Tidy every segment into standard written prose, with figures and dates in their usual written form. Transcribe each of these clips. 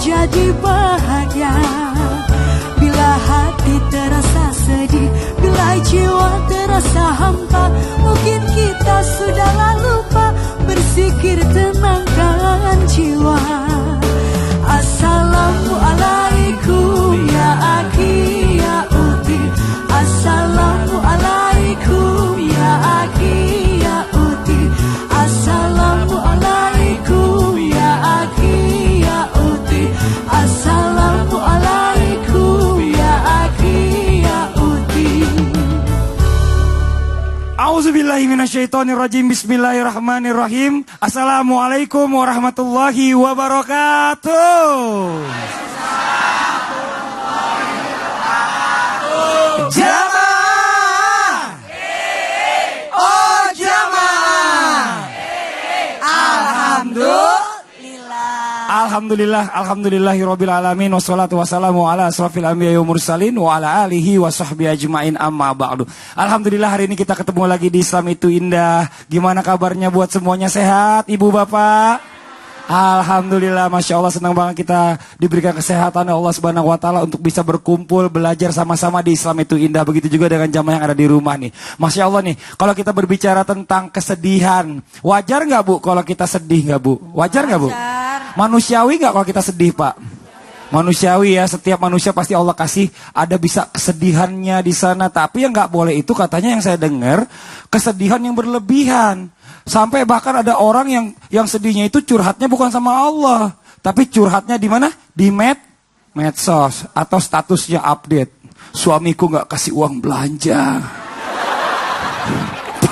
menjadi bahagia. Bila hati terasa sedih, bila jiwa terasa hampa, mungkin kita sudahlah lupa berzikir tenangkan jiwa. Assalamualaikum ya akhi ya uti. Assalamualaikum ya akhi ya uti. Assalamualaikum ya akhi ya uti. Assalamualaikum ya akhi ya uti. A'udzubillahi minasyaitonirrajim. Bismillahirrahmanirrahim. Assalamualaikum warahmatullahi wabarakatuh. Jamaah. Oh jamaah. Alhamdulillahirabbil alamin wassalatu wassalamu ala asrofil anbiya'i wal mursalin wa ala alihi wa sahbihi ajmain amma ba'du. Alhamdulillah hari ini kita ketemu lagi di Islam itu Indah. Gimana kabarnya buat semuanya, sehat Ibu Bapak? Alhamdulillah, Masya Allah, senang banget kita diberikan kesehatan oleh Allah Subhanahu wa Ta'ala untuk bisa berkumpul, belajar sama-sama di Islam itu Indah. Begitu juga dengan jamaah yang ada di rumah nih. Masya Allah nih, kalau kita berbicara tentang kesedihan, wajar nggak Bu kalau kita sedih nggak Bu? Wajar nggak Bu? Manusiawi nggak kalau kita sedih Pak? Manusiawi ya, setiap manusia pasti Allah kasih ada bisa kesedihannya di sana. Tapi yang nggak boleh itu katanya yang saya dengar, kesedihan yang berlebihan. Sampai bahkan ada orang yang sedihnya itu curhatnya bukan sama Allah, tapi curhatnya di mana? Di medsos atau statusnya update. Suamiku nggak kasih uang belanja.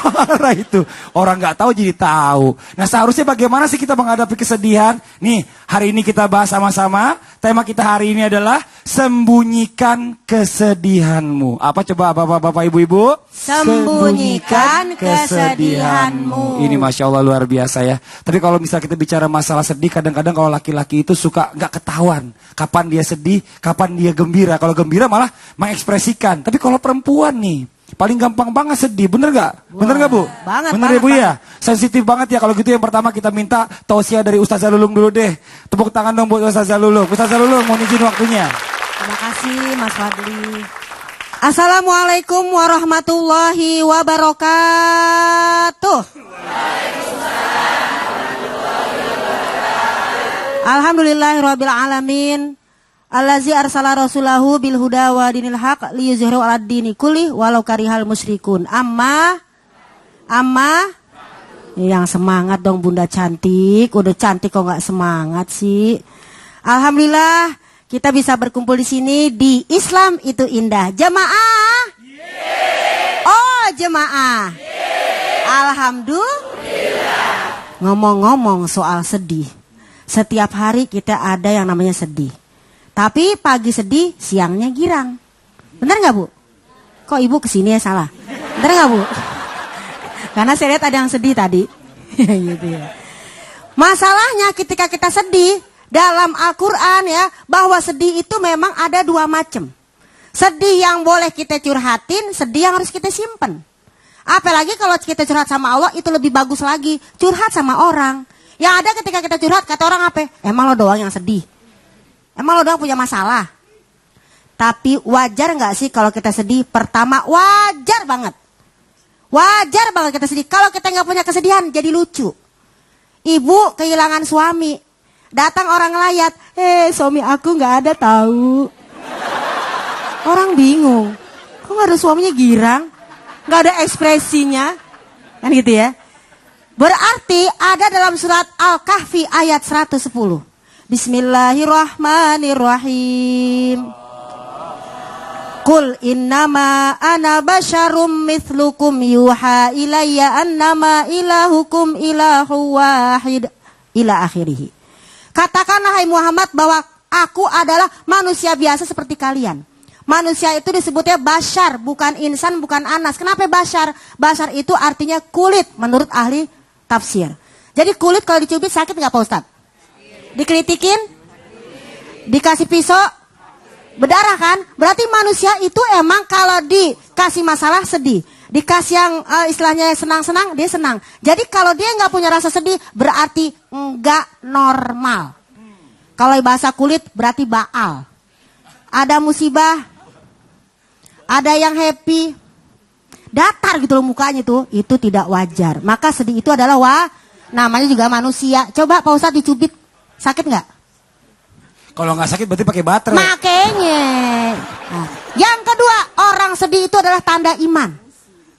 Parah itu. Orang nggak tahu jadi tahu. Nah, seharusnya bagaimana sih kita menghadapi kesedihan? Nih, hari ini kita bahas sama-sama. Tema kita hari ini adalah sembunyikan kesedihanmu. Apa coba Bapak-bapak, Ibu-ibu? Sembunyikan kesedihanmu. Ini Masya Allah luar biasa ya. Tapi kalau misalnya kita bicara masalah sedih, kadang-kadang kalau laki-laki itu suka nggak ketahuan kapan dia sedih, kapan dia gembira. Kalau gembira malah mengekspresikan. Tapi kalau perempuan nih, paling gampang banget sedih, bener gak? Bener gak Bu? Banget, bener banget, ya Bu ya? Sensitif banget ya. Kalau gitu yang pertama kita minta tausiah dari Ustazah Lulung dulu deh. Tepuk tangan dong buat Ustazah Lulung. Ustazah Lulung mau izin waktunya. Terima kasih Mas Fadli. Assalamualaikum warahmatullahi wabarakatuh. Alhamdulillahirabbil alamin. Allazi arsala rasulahu bil huda wa dinil haq liyuzhiru 'alad dini kulli walau karihal musyrikun. Amma yang semangat dong Bunda cantik. Udah cantik kok nggak semangat sih. Alhamdulillah kita bisa berkumpul di sini di Islam itu Indah. Jamaah. Oh jamaah. Alhamdulillah. Ngomong-ngomong soal sedih, setiap hari kita ada yang namanya sedih. Tapi pagi sedih, siangnya girang. Benar nggak Bu? Kok Ibu kesini ya salah? Benar nggak Bu? Karena saya lihat ada yang sedih tadi. Gitu ya. Masalahnya ketika kita sedih, dalam Al-Quran ya, bahwa sedih itu memang ada dua macam. Sedih yang boleh kita curhatin, sedih yang harus kita simpen. Apalagi kalau kita curhat sama Allah, itu lebih bagus lagi. Curhat sama orang. Yang ada ketika kita curhat, kata orang apa? Emang lo doang yang sedih. Emang lo doang punya masalah. Tapi wajar gak sih kalau kita sedih? Pertama wajar banget. Wajar banget kita sedih. Kalau kita gak punya kesedihan jadi lucu. Ibu kehilangan suami. Datang orang layat. Suami aku gak ada tahu. Orang bingung. Kok gak ada suaminya girang? Gak ada ekspresinya. Kan gitu ya. Berarti ada dalam surat Al-Kahfi ayat 110. Bismillahirrahmanirrahim. Qul innama ana basyarum mithlukum yuha ilayya annama ilahukum ilahu wahid ila akhirih. Katakanlah hai Muhammad bahwa aku adalah manusia biasa seperti kalian. Manusia itu disebutnya basyar, bukan insan, bukan anas. Kenapa basyar? Basyar itu artinya kulit menurut ahli tafsir. Jadi kulit kalau dicubit sakit nggak Pak Ustadz? Dikritikin, dikasih pisau, berdarah kan? Berarti manusia itu emang kalau dikasih masalah sedih, dikasih yang istilahnya senang-senang dia senang. Jadi kalau dia nggak punya rasa sedih berarti nggak normal. Kalau bahasa kulit berarti baal. Ada musibah, ada yang happy, datar gitu loh mukanya tuh, itu tidak wajar. Maka sedih itu adalah namanya juga manusia. Coba Pak Ustadz dicubit, sakit nggak? Kalau nggak sakit berarti pakai baterai. Makanya. Nah, yang kedua, orang sedih itu adalah tanda iman.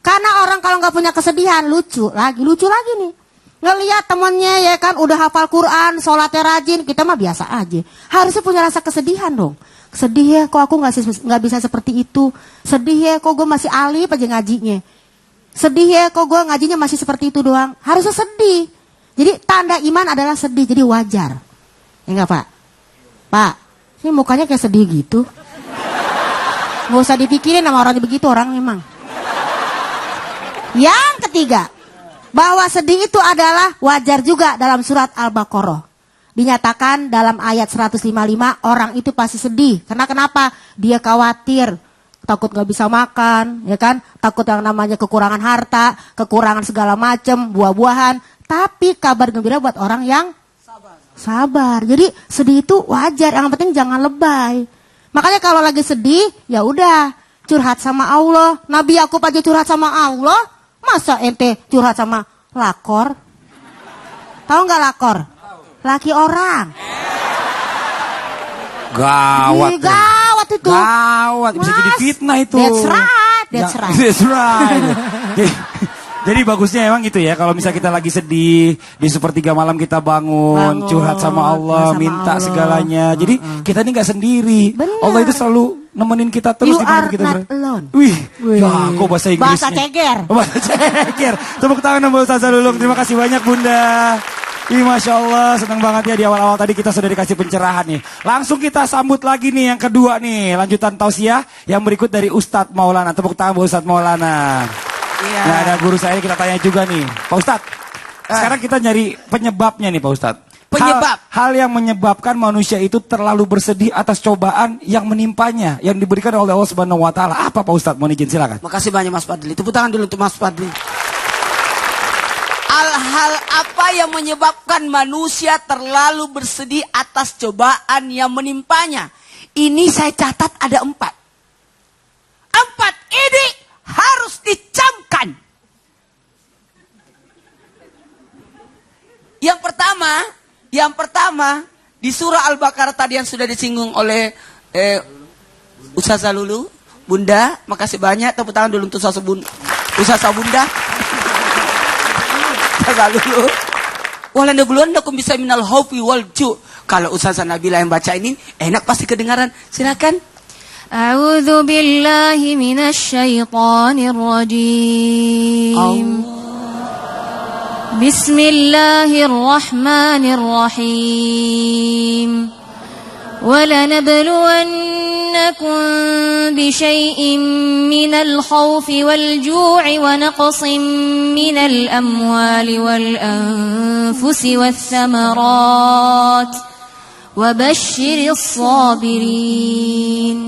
Karena orang kalau nggak punya kesedihan, lucu lagi nih. Ngelihat temennya ya kan udah hafal Quran, sholatnya rajin, kita mah biasa aja. Harusnya punya rasa kesedihan dong. Sedih ya, kok aku nggak bisa seperti itu. Sedih ya, kok gue masih alif aja ngajinya. Sedih ya, kok gue ngajinya masih seperti itu doang. Harusnya sedih. Jadi tanda iman adalah sedih, jadi wajar. Ya nggak Pak? Pak, ini mukanya kayak sedih gitu. Nggak usah dipikirin sama orang begitu, orang memang. Yang ketiga, bahwa sedih itu adalah wajar juga dalam surat Al-Baqarah. Dinyatakan dalam ayat 155 orang itu pasti sedih. Karena kenapa? Dia khawatir, takut gak bisa makan, ya kan? Takut yang namanya kekurangan harta, kekurangan segala macam, buah-buahan. Tapi kabar gembira buat orang yang sabar. Jadi sedih itu wajar, yang penting jangan lebay. Makanya kalau lagi sedih, ya udah curhat sama Allah. Nabi Yakub aja curhat sama Allah, masa ente curhat sama lakor? Tahu nggak lakor? Laki orang. Gawat. Gawat itu. Gawat, bisa jadi fitnah itu. That's right. That's right. Jadi bagusnya emang gitu ya, kalau misalnya kita lagi sedih, di sepertiga malam kita bangun curhat sama Allah, minta segalanya. Jadi kita ini nggak sendiri. Bener. Allah itu selalu nemenin kita terus You di mana are kita not alone. Wih, ya kok bahasa Inggrisnya. Bahasa ceger. Bahasa ceger. Tepuk tangan buat Ustazah Lulung. Terima kasih banyak Bunda. Ih, Masya Allah, senang banget ya di awal-awal tadi kita sudah dikasih pencerahan nih. Langsung kita sambut lagi nih yang kedua nih, lanjutan tausiah yang berikut dari Ustadz Maulana. Tepuk tangan buat Ustadz Maulana. Iya. Nah, ada guru saya kita tanya juga nih, Pak Ustadz. Sekarang kita nyari penyebabnya nih Pak Ustadz. Penyebab. Hal yang menyebabkan manusia itu terlalu bersedih atas cobaan yang menimpanya, yang diberikan oleh Allah Subhanahu Wa Taala. Apa Pak Ustadz? Mohon izin silakan. Makasih banyak Mas Fadli. Tepuk tangan dulu untuk Mas Fadli. Hal-hal apa yang menyebabkan manusia terlalu bersedih atas cobaan yang menimpanya? Ini saya catat ada 4. 4 ini harus dicamkan. Yang pertama di surah Al-Baqarah tadi yang sudah disinggung oleh Ustazah Lulu, Bunda, makasih banyak. Tepuk tangan dulu untuk Ustazah Bunda. Ustazah Lulu. Walanda buluan lakum bisa minal khaufi wal ju'. Kalau Ustazah Nabila yang baca ini enak pasti kedengaran. Silakan. A'udzu billahi minasy syaithanir rajim. Bismillahirrahmanirrahim. وَلَنَبْلُوَنَّكُمْ بِشَيْءٍ مِّنَ الْخَوْفِ وَالْجُوعِ وَنَقْصٍ مِّنَ الْأَمْوَالِ وَالْأَنفُسِ وَالثَّمَرَاتِ وَبَشِّرِ الصَّابِرِينَ.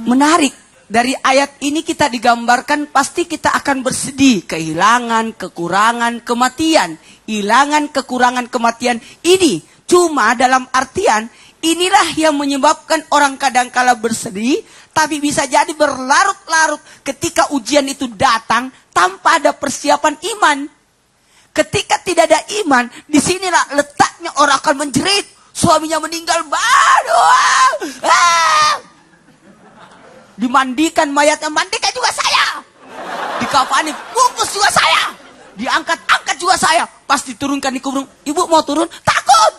Menarik. Dari ayat ini kita digambarkan pasti kita akan bersedih. Kehilangan, kekurangan, kematian. Hilangan, kekurangan, kematian. Ini cuma dalam artian inilah yang menyebabkan orang kadangkala bersedih. Tapi bisa jadi berlarut-larut ketika ujian itu datang tanpa ada persiapan iman. Ketika tidak ada iman, disinilah letaknya orang akan menjerit. Suaminya meninggal, dimandikan mayatnya, mandikan juga saya. Dikafani, bungkus juga saya. Diangkat-angkat juga saya. Pas diturunkan di kubur, ibu mau turun? Takut.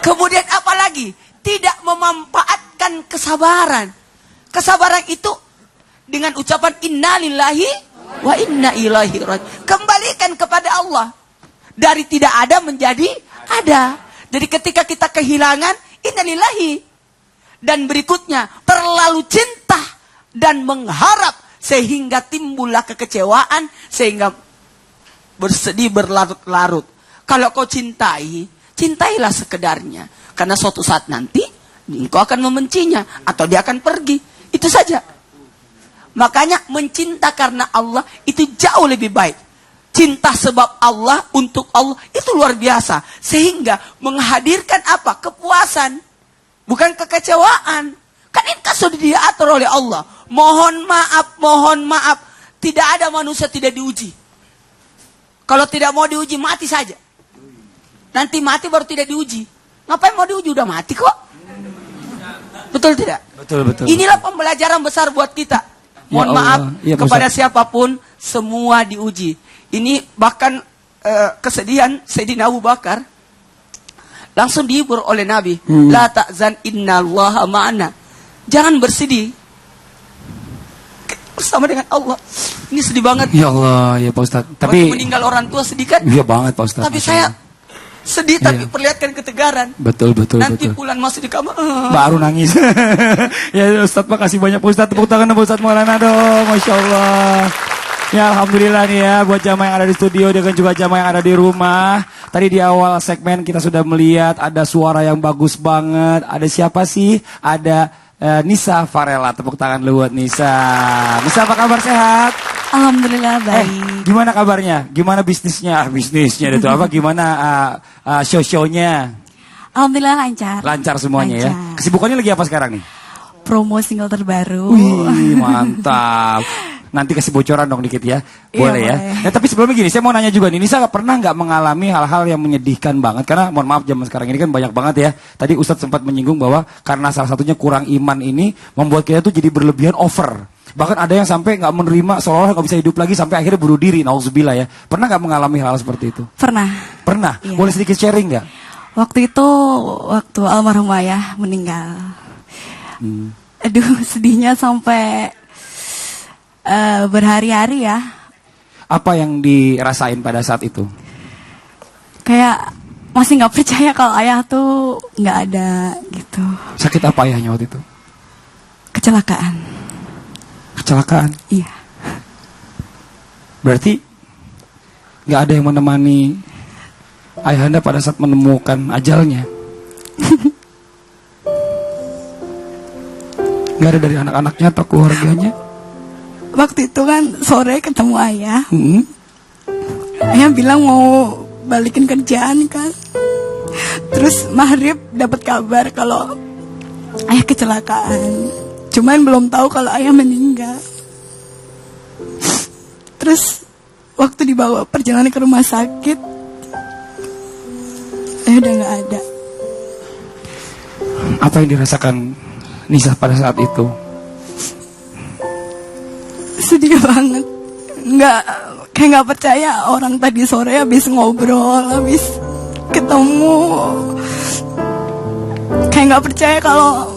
Kemudian apa lagi? Tidak memanfaatkan kesabaran. Kesabaran itu dengan ucapan innalillahi wa inna ilaihi raji'un. Kembalikan kepada Allah. Dari tidak ada menjadi ada. Jadi ketika kita kehilangan, innalillahi. Dan berikutnya, terlalu cinta dan mengharap sehingga timbullah kekecewaan, sehingga bersedih berlarut-larut. Kalau kau cintai, cintailah sekedarnya. Karena suatu saat nanti, engkau akan membencinya, atau dia akan pergi. Itu saja. Makanya mencinta karena Allah itu jauh lebih baik. cinta sebab Allah, untuk Allah, itu luar biasa. Sehingga menghadirkan apa? Kepuasan. Bukan kekecewaan. Kan ini kan sudah diatur oleh Allah. Mohon maaf. Tidak ada manusia tidak diuji. Kalau tidak mau diuji, mati saja. Nanti mati baru tidak diuji. Ngapain mau diuji? Udah mati kok. Betul tidak? Betul. Inilah pembelajaran besar buat kita. Mohon maaf ya, kepada siapapun, semua diuji. Ini bahkan kesedihan Sayyidina Abu Bakar langsung dihibur oleh Nabi. La ta'zan innallaha ma'ana. Jangan bersedih. Bersama dengan Allah. Ini sedih banget. Ya Allah, ya Pak Ustaz. Tapi meninggal orang tua sedih kan? Iya banget Pak Ustaz. Tapi saya sedih tapi perlihatkan ketegaran. Betul. Nanti pulang masuk di kamar. Baru nangis. Ya Ustaz, makasih banyak Pak Ustaz. Tepuk tangan Pak Ustaz Maulana dong. Masya Allah. Ya Alhamdulillah nih ya, buat jamaah yang ada di studio dan juga jamaah yang ada di rumah. Tadi di awal segmen kita sudah melihat ada suara yang bagus banget. Ada siapa sih? Ada Nisa Farela. Tepuk tangan dulu buat Nisa. Nisa, apa kabar, sehat? Alhamdulillah baik. Gimana kabarnya? Gimana bisnisnya? Bisnisnya itu apa? Gimana show-nya? Alhamdulillah lancar. Lancar semuanya. Lancar. Ya. Kesibukannya lagi apa sekarang nih? Promo single terbaru. Wih, mantap. Nanti kasih bocoran dong dikit ya. Boleh ya. Boleh. Nah, tapi sebelumnya gini, saya mau nanya juga nih, Nisa pernah nggak mengalami hal-hal yang menyedihkan banget? Karena mohon maaf zaman sekarang ini kan banyak banget ya. Tadi Ustadz sempat menyinggung bahwa karena salah satunya kurang iman ini membuat kita tuh jadi berlebihan over. Bahkan ada yang sampai nggak menerima, seolah-olah nggak bisa hidup lagi sampai akhirnya bunuh diri. Nauzubillah ya. Pernah nggak mengalami hal seperti itu? Pernah. Iya. Boleh sedikit sharing nggak? Waktu almarhum ayah meninggal. Aduh, sedihnya sampai berhari-hari ya. Apa yang dirasain pada saat itu? Kayak masih nggak percaya kalau ayah tuh nggak ada gitu. Sakit apa ayahnya waktu itu? Kecelakaan. Iya. Berarti nggak ada yang menemani ayahanda pada saat menemukan ajalnya? Nggak ada dari anak-anaknya atau keluarganya? Waktu itu kan sore ketemu ayah. Ayah bilang mau balikin kerjaan kan. Terus maghrib dapat kabar kalau ayah kecelakaan. Cuman belum tahu kalau ayah meninggal. Terus waktu dibawa perjalanan ke rumah sakit, ayah udah gak ada. Apa yang dirasakan Nisa pada saat itu? Sedih banget. Kayak gak percaya. Orang tadi sore habis ngobrol, habis ketemu, kayak gak percaya kalau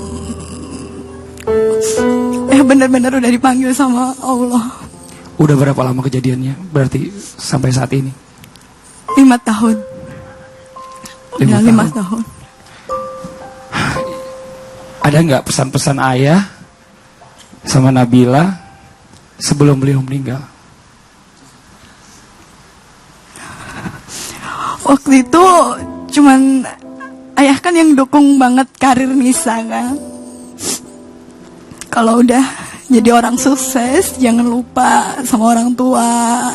benar-benar udah dipanggil sama Allah. Udah berapa lama kejadiannya? Berarti sampai saat ini? 5 tahun. 5 tahun. Ada nggak pesan-pesan ayah sama Nabila sebelum beliau meninggal? Waktu itu cuman ayah kan yang dukung banget karir Nisa kan. Kalau udah jadi orang sukses, jangan lupa sama orang tua,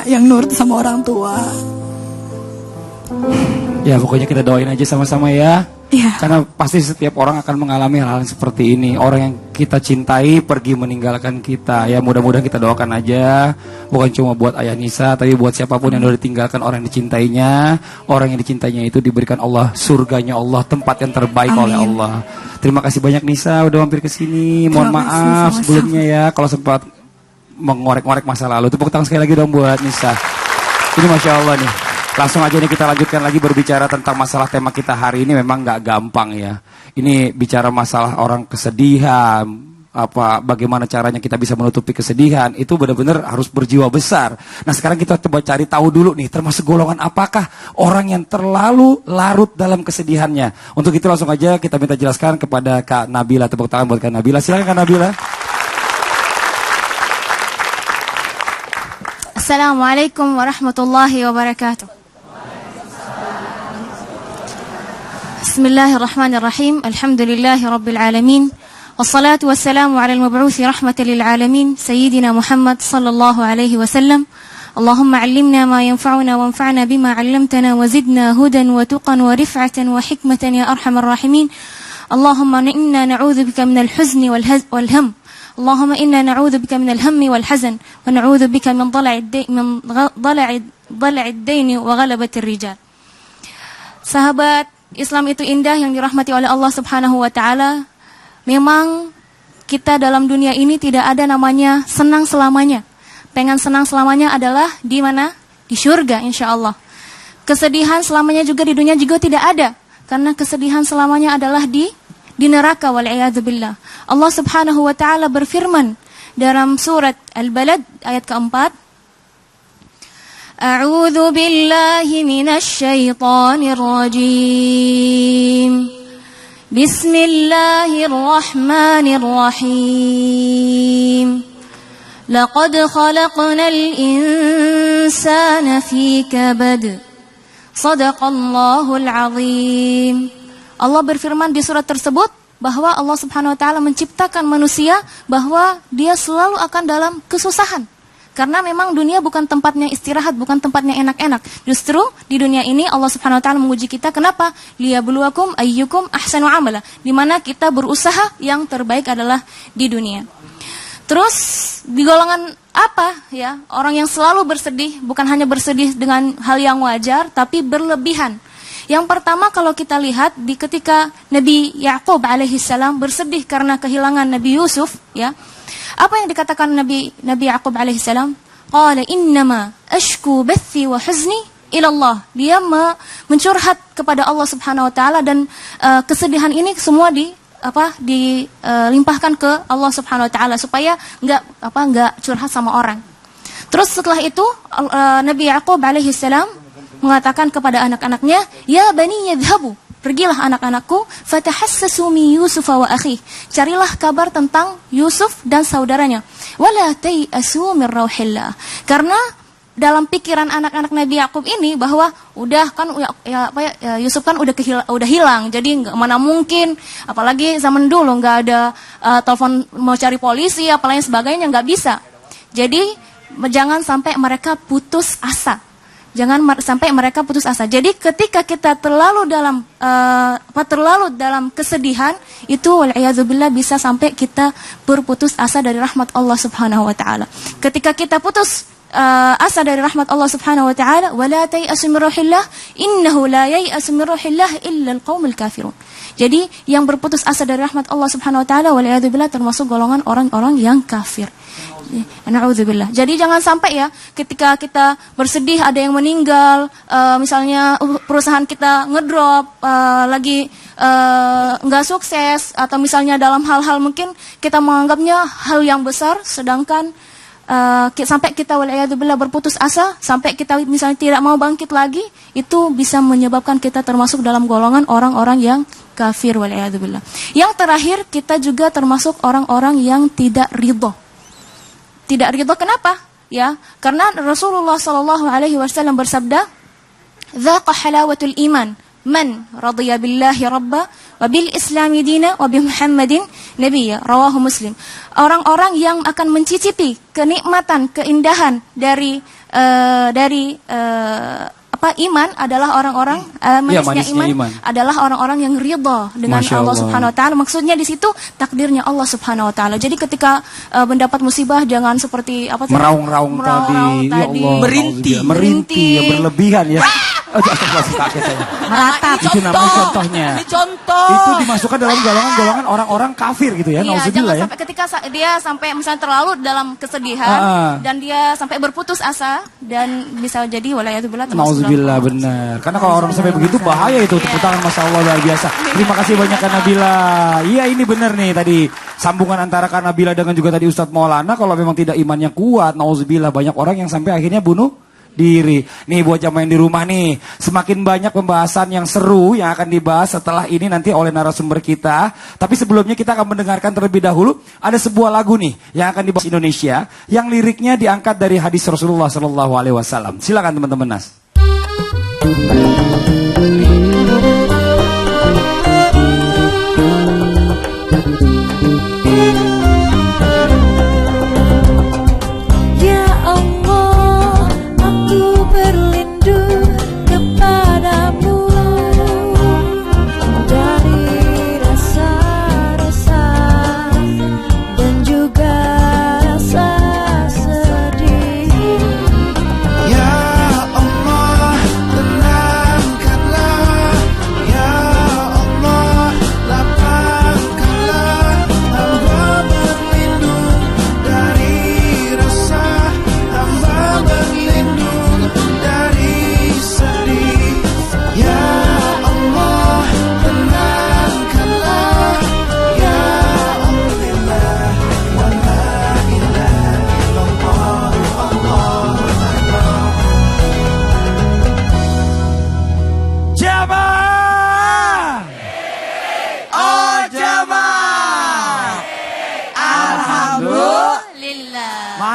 yang nurut sama orang tua. Ya pokoknya kita doain aja sama-sama ya. Iya. Karena pasti setiap orang akan mengalami hal-hal seperti ini. Orang yang kita cintai pergi meninggalkan kita. Ya mudah-mudahan kita doakan aja. Bukan cuma buat ayah Nisa, tapi buat siapapun yang udah ditinggalkan orang yang dicintainya. Orang yang dicintainya itu diberikan Allah surganya Allah, tempat yang terbaik oleh Allah. Terima kasih banyak Nisa udah mampir ke sini. Mohon maaf sebelumnya ya kalau sempat mengorek-ngorek masa lalu. Tepuk tangan sekali lagi dong buat Nisa. Ini Masya Allah nih. Langsung aja nih kita lanjutkan lagi berbicara tentang masalah tema kita hari ini. Memang gak gampang ya. Ini bicara masalah orang kesedihan, bagaimana caranya kita bisa menutupi kesedihan, itu benar-benar harus berjiwa besar. Nah sekarang kita coba cari tahu dulu nih, termasuk golongan apakah orang yang terlalu larut dalam kesedihannya. Untuk itu langsung aja kita minta jelaskan kepada Kak Nabila. Tepuk tangan buat Kak Nabila. Silakan Kak Nabila. Assalamualaikum warahmatullahi wabarakatuh. Bismillahirrahmanirrahim. Alhamdulillahi rabbil alamin. Wassalatu wassalamu ala al-mab'uthi rahmatan lil alamin, Sayyidina Muhammad sallallahu alaihi wasallam. اللهم علمنا ما ينفعنا وانفعنا بما علمتنا وزدنا هدى وتقى ورفعة وحكمة يا أرحم الراحمين. اللهم إنا نعوذ بك من الحزن والهم. اللهم إنا نعوذ بك من الهم والحزن ونعوذ بك من ضلع الدين وغلبة الرجال. Sahabat Islam itu indah yang dirahmati oleh Allah Subhanahu wa taala. Memang kita dalam dunia ini tidak ada namanya senang selamanya. Pengen senang selamanya adalah di mana? Di surga insyaallah. Kesedihan selamanya juga di dunia juga tidak ada. Karena kesedihan selamanya adalah di neraka wal'iyadzubillah. Allah Subhanahu wa taala berfirman dalam surat Al-Balad ayat keempat, A'udzu billahi minasy syaithanir rajim. Bismillahirrahmanirrahim. Laqad khalaqnal insana fi kabad. Shadaqallahul azim. Allah berfirman di surat tersebut bahwa Allah Subhanahu wa taala menciptakan manusia bahwa dia selalu akan dalam kesusahan. Karena memang dunia bukan tempatnya istirahat, bukan tempatnya enak-enak. Justru di dunia ini Allah Subhanahu wa taala menguji kita. Kenapa? Liyabluwakum ayyukum ahsanu amala. Di mana kita berusaha, yang terbaik adalah di dunia. Terus di golongan apa ya? Orang yang selalu bersedih, bukan hanya bersedih dengan hal yang wajar, tapi berlebihan. Yang pertama kalau kita lihat di ketika Nabi Ya'qub alaihissalam bersedih karena kehilangan Nabi Yusuf, ya. Apa yang dikatakan Nabi Ya'qub alaihissalam? Qala innama ashku bathi wa huzni ila Allah. Dia mencurhat kepada Allah Subhanahu wa taala dan kesedihan ini semua dilimpahkan ke Allah Subhanahu wa taala supaya enggak curhat sama orang. Terus setelah itu Nabi Ya'qub alaihissalam mengatakan kepada anak-anaknya, "Ya bani yadhhabu." Pergilah anak-anakku, fatahassasu min Yusuf wa akhi. Carilah kabar tentang Yusuf dan saudaranya. Wala tayasu min rauhillah. Karena dalam pikiran anak-anak Nabi Ya'qub ini bahwa Yusuf kan udah hilang. Jadi mana mungkin, apalagi zaman dulu nggak ada telepon mau cari polisi apalagi sebagainya, nggak bisa. Jadi jangan sampai mereka putus asa. Jangan sampai mereka putus asa. Jadi ketika kita terlalu dalam kesedihan, itu wal'iyadzubillah bisa sampai kita berputus asa dari rahmat Allah Subhanahu wa taala. Ketika kita putus asa dari rahmat Allah Subhanahu wa taala, wala tayasu min rauhillah, innahu la yayasu min rauhillah illa alqaumul kafirun. Jadi yang berputus asa dari rahmat Allah Subhanahu wa taala wal'iyadzubillah termasuk golongan orang-orang yang kafir. Na'udzubillah. Jadi jangan sampai ya ketika kita bersedih ada yang meninggal, misalnya perusahaan kita ngedrop, lagi nggak sukses, atau misalnya dalam hal-hal mungkin kita menganggapnya hal yang besar, sedangkan sampai kita wal'iyadzubillah berputus asa, sampai kita misalnya tidak mau bangkit lagi, itu bisa menyebabkan kita termasuk dalam golongan orang-orang yang kafir wal'iyadzubillah. Yang terakhir, kita juga termasuk orang-orang yang tidak ridho. Tidak ridho kenapa? Ya, karena Rasulullah sallallahu alaihi wasallam bersabda, "Dzaqa halawatul iman man radiya billahi rabba wa bil islami dina wa bi Muhammadin nabiyya." Rawahu Muslim. Orang-orang yang akan mencicipi kenikmatan, keindahan dari iman adalah orang-orang manisnya iman adalah orang-orang yang ridha dengan Allah Subhanahu wa taala. Maksudnya di situ takdirnya Allah Subhanahu wa taala. Jadi ketika mendapat musibah jangan seperti meraung-raung tadi. Ya Allah, merintih ya, berlebihan ya. Meratap. Itu namanya contohnya. Ini contoh. Itu dimasukkan dalam golongan orang-orang kafir gitu ya. Iya, jangan sampai ketika dia sampai misalnya terlalu dalam kesedihan dan dia sampai berputus asa dan bisa jadi walayatubillah termasuk. Nauzubillah, benar. Karena kalau orang sampai begitu bahaya itu. Tepuk tangan, Masya Allah, luar biasa. Terima kasih banyak Kak Nabila. Iya, ini benar nih tadi sambungan antara Kak Nabila dengan juga tadi Ustadz Maulana. Kalau memang tidak imannya kuat, nauzubillah, banyak orang yang sampai akhirnya bunuh diri. Nih buat jamaah yang di rumah nih, semakin banyak pembahasan yang seru yang akan dibahas setelah ini nanti oleh narasumber kita. Tapi sebelumnya kita akan mendengarkan terlebih dahulu ada sebuah lagu nih yang akan dibahas Indonesia yang liriknya diangkat dari hadis Rasulullah SAW. Silakan teman-teman Nas.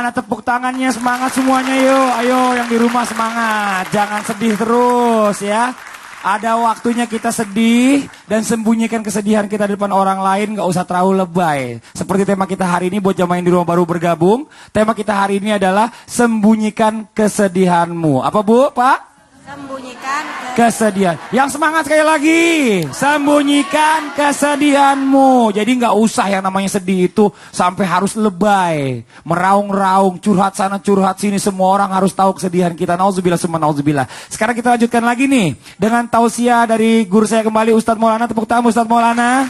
Mana tepuk tangannya, semangat semuanya yuk. Ayo yang di rumah semangat. Jangan sedih terus ya. Ada waktunya kita sedih dan sembunyikan kesedihan kita di depan orang lain, gak usah terlalu lebay. Seperti tema kita hari ini buat jamaah yang di rumah baru bergabung. Tema kita hari ini adalah sembunyikan kesedihanmu. Apa Bu, Pak? Sembunyikan Kesedihan. Yang semangat sekali lagi. Sembunyikan kesedihanmu. Jadi gak usah yang namanya sedih itu sampai harus lebay. Meraung-raung, curhat sana, curhat sini. Semua orang harus tahu kesedihan kita. Nauzubillah summa nauzubillah. Sekarang kita lanjutkan lagi nih. Dengan tausiah dari guru saya kembali, Ustadz Maulana. Tepuk tangan Ustadz Maulana.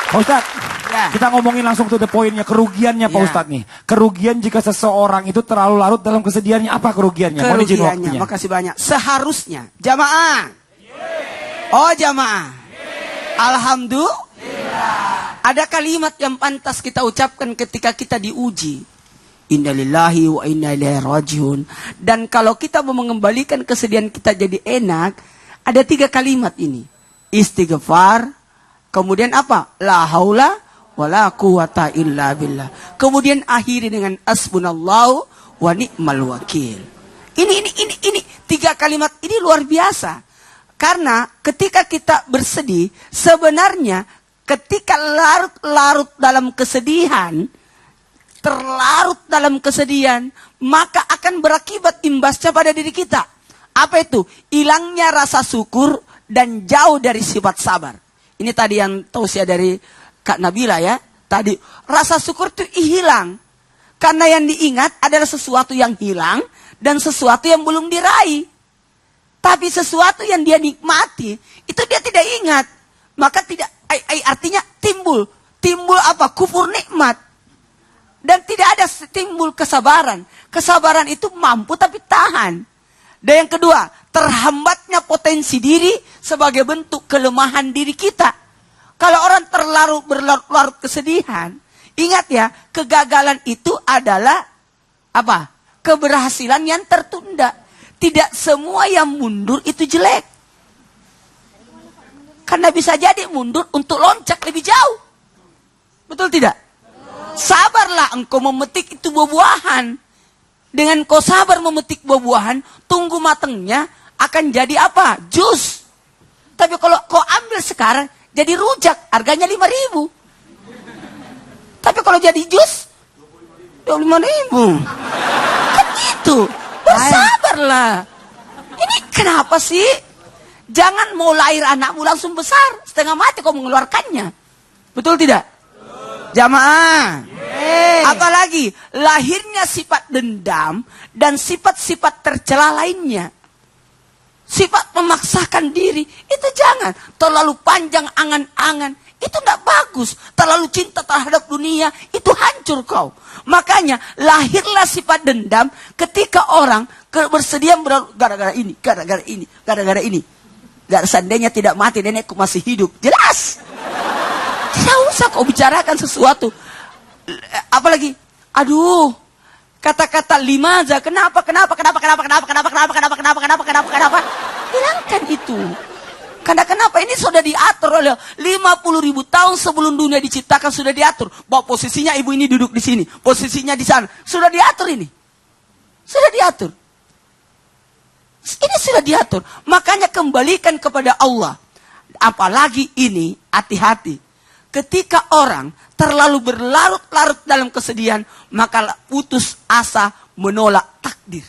Pak Ustadz, Ya. kita ngomongin langsung to the point-nya, kerugiannya Pak Ya. Ustadz nih. Kerugian jika seseorang itu terlalu larut dalam kesedihannya, apa kerugiannya? Mohon izin Kerugiannya, waktunya. makasih banyak. Seharusnya, jamaah. Oh jamaah. Alhamdulillah. Ada kalimat yang pantas kita ucapkan ketika kita diuji. Innalillahi wa inna ilaihi rajiun. Dan kalau kita mau mengembalikan kesedihan kita jadi enak, ada 3 kalimat ini. Istighfar, kemudian apa? La haula wala quwata illa billah. Kemudian akhiri dengan hasbunallahu wa ni'mal wakil. Ini 3 kalimat ini luar biasa. Karena ketika kita bersedih, sebenarnya ketika larut-larut dalam kesedihan, terlarut dalam kesedihan, maka akan berakibat imbasnya pada diri kita. Apa itu? Hilangnya rasa syukur dan jauh dari sifat sabar. Ini tadi yang tausiah dari Kak Nabila ya. Tadi rasa syukur itu hilang. Karena yang diingat adalah sesuatu yang hilang dan sesuatu yang belum diraih. Tapi sesuatu yang dia nikmati itu dia tidak ingat. Maka tidak artinya timbul apa? Kufur nikmat. Dan tidak ada timbul kesabaran. Kesabaran itu mampu tapi tahan. Dan yang kedua, terhambatnya potensi diri sebagai bentuk kelemahan diri kita. Kalau orang berlarut-larut kesedihan, ingat ya, kegagalan itu adalah apa? Keberhasilan yang tertunda. Tidak semua yang mundur itu jelek. Karena bisa jadi mundur untuk loncat lebih jauh. Betul tidak? Sabarlah engkau memetik itu buah-buahan. Dengan kau sabar memetik buah-buahan, tunggu matangnya akan jadi apa? Jus. Tapi kalau kau ambil sekarang, jadi rujak, harganya 5.000. Tapi kalau jadi jus, 25.000. Kan gitu. Bersabarlah. Ini kenapa sih? Jangan mau lahir anakmu langsung besar, setengah mati kau mengeluarkannya. Betul tidak? Jamaah. Apalagi lahirnya sifat dendam dan sifat-sifat tercela lainnya. Sifat memaksakan diri, itu jangan. Terlalu panjang angan-angan, itu tidak bagus. Terlalu cinta terhadap dunia, itu hancur kau. Makanya lahirlah sifat dendam ketika orang bersedia gara-gara ini, gara-gara ini, gara-gara ini. Seandainya tidak mati, nenekku masih hidup. Jelas. Tidak usah kau bicarakan sesuatu. Apalagi, aduh, kata-kata limaza, kenapa, hilangkan itu. Karena kenapa? Ini sudah diatur oleh 50.000 tahun sebelum dunia diciptakan sudah diatur. Bahwa posisinya ibu ini duduk di sini, posisinya di sana. Sudah diatur ini. Sudah diatur. Ini sudah diatur. Makanya kembalikan kepada Allah. Apalagi ini, hati-hati. Ketika orang terlalu berlarut-larut dalam kesedihan, maka putus asa menolak takdir.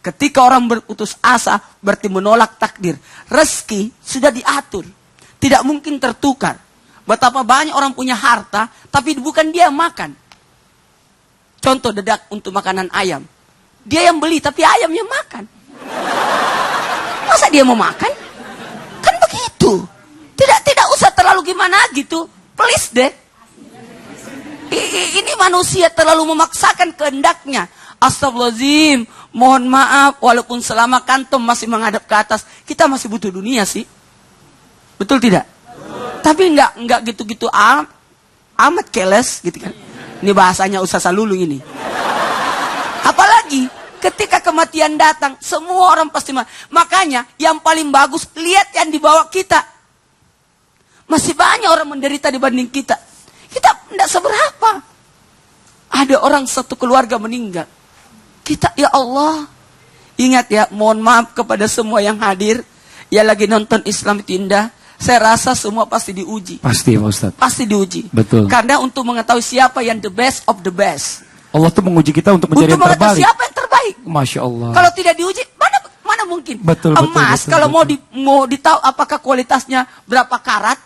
Ketika orang berputus asa, berarti menolak takdir. Rezeki sudah diatur. Tidak mungkin tertukar. Betapa banyak orang punya harta, tapi bukan dia yang makan. Contoh dedak untuk makanan ayam. Dia yang beli, tapi ayam yang makan. Masa dia mau makan? Kan begitu. Tidak usah terlalu gimana gitu. Please deh. Ini manusia terlalu memaksakan kehendaknya. Astagfirullahaladzim, mohon maaf, walaupun selama kantom masih menghadap ke atas, kita masih butuh dunia sih. Betul tidak? Tapi enggak gitu-gitu amat keles gitu kan. Ini bahasanya Ustaz Salulu ini. Apalagi ketika kematian datang, semua orang pasti makanya yang paling bagus lihat yang dibawa kita. Masih banyak orang menderita dibanding kita. Kita enggak seberapa. ada orang satu keluarga meninggal. Kita, ya Allah, ingat ya, mohon maaf kepada semua yang hadir, yang lagi nonton Islam itu Indah. Saya rasa semua pasti diuji. Pasti Pak Ustadz. Pasti diuji. Betul. Karena untuk mengetahui siapa yang the best of the best. Allah tuh menguji kita untuk mencari Untuk yang mengetahui terbaik. siapa yang terbaik. Masya Allah. Kalau tidak diuji, mana mungkin? Betul, Emas, betul, kalau betul. mau ditahu apakah kualitasnya berapa karat,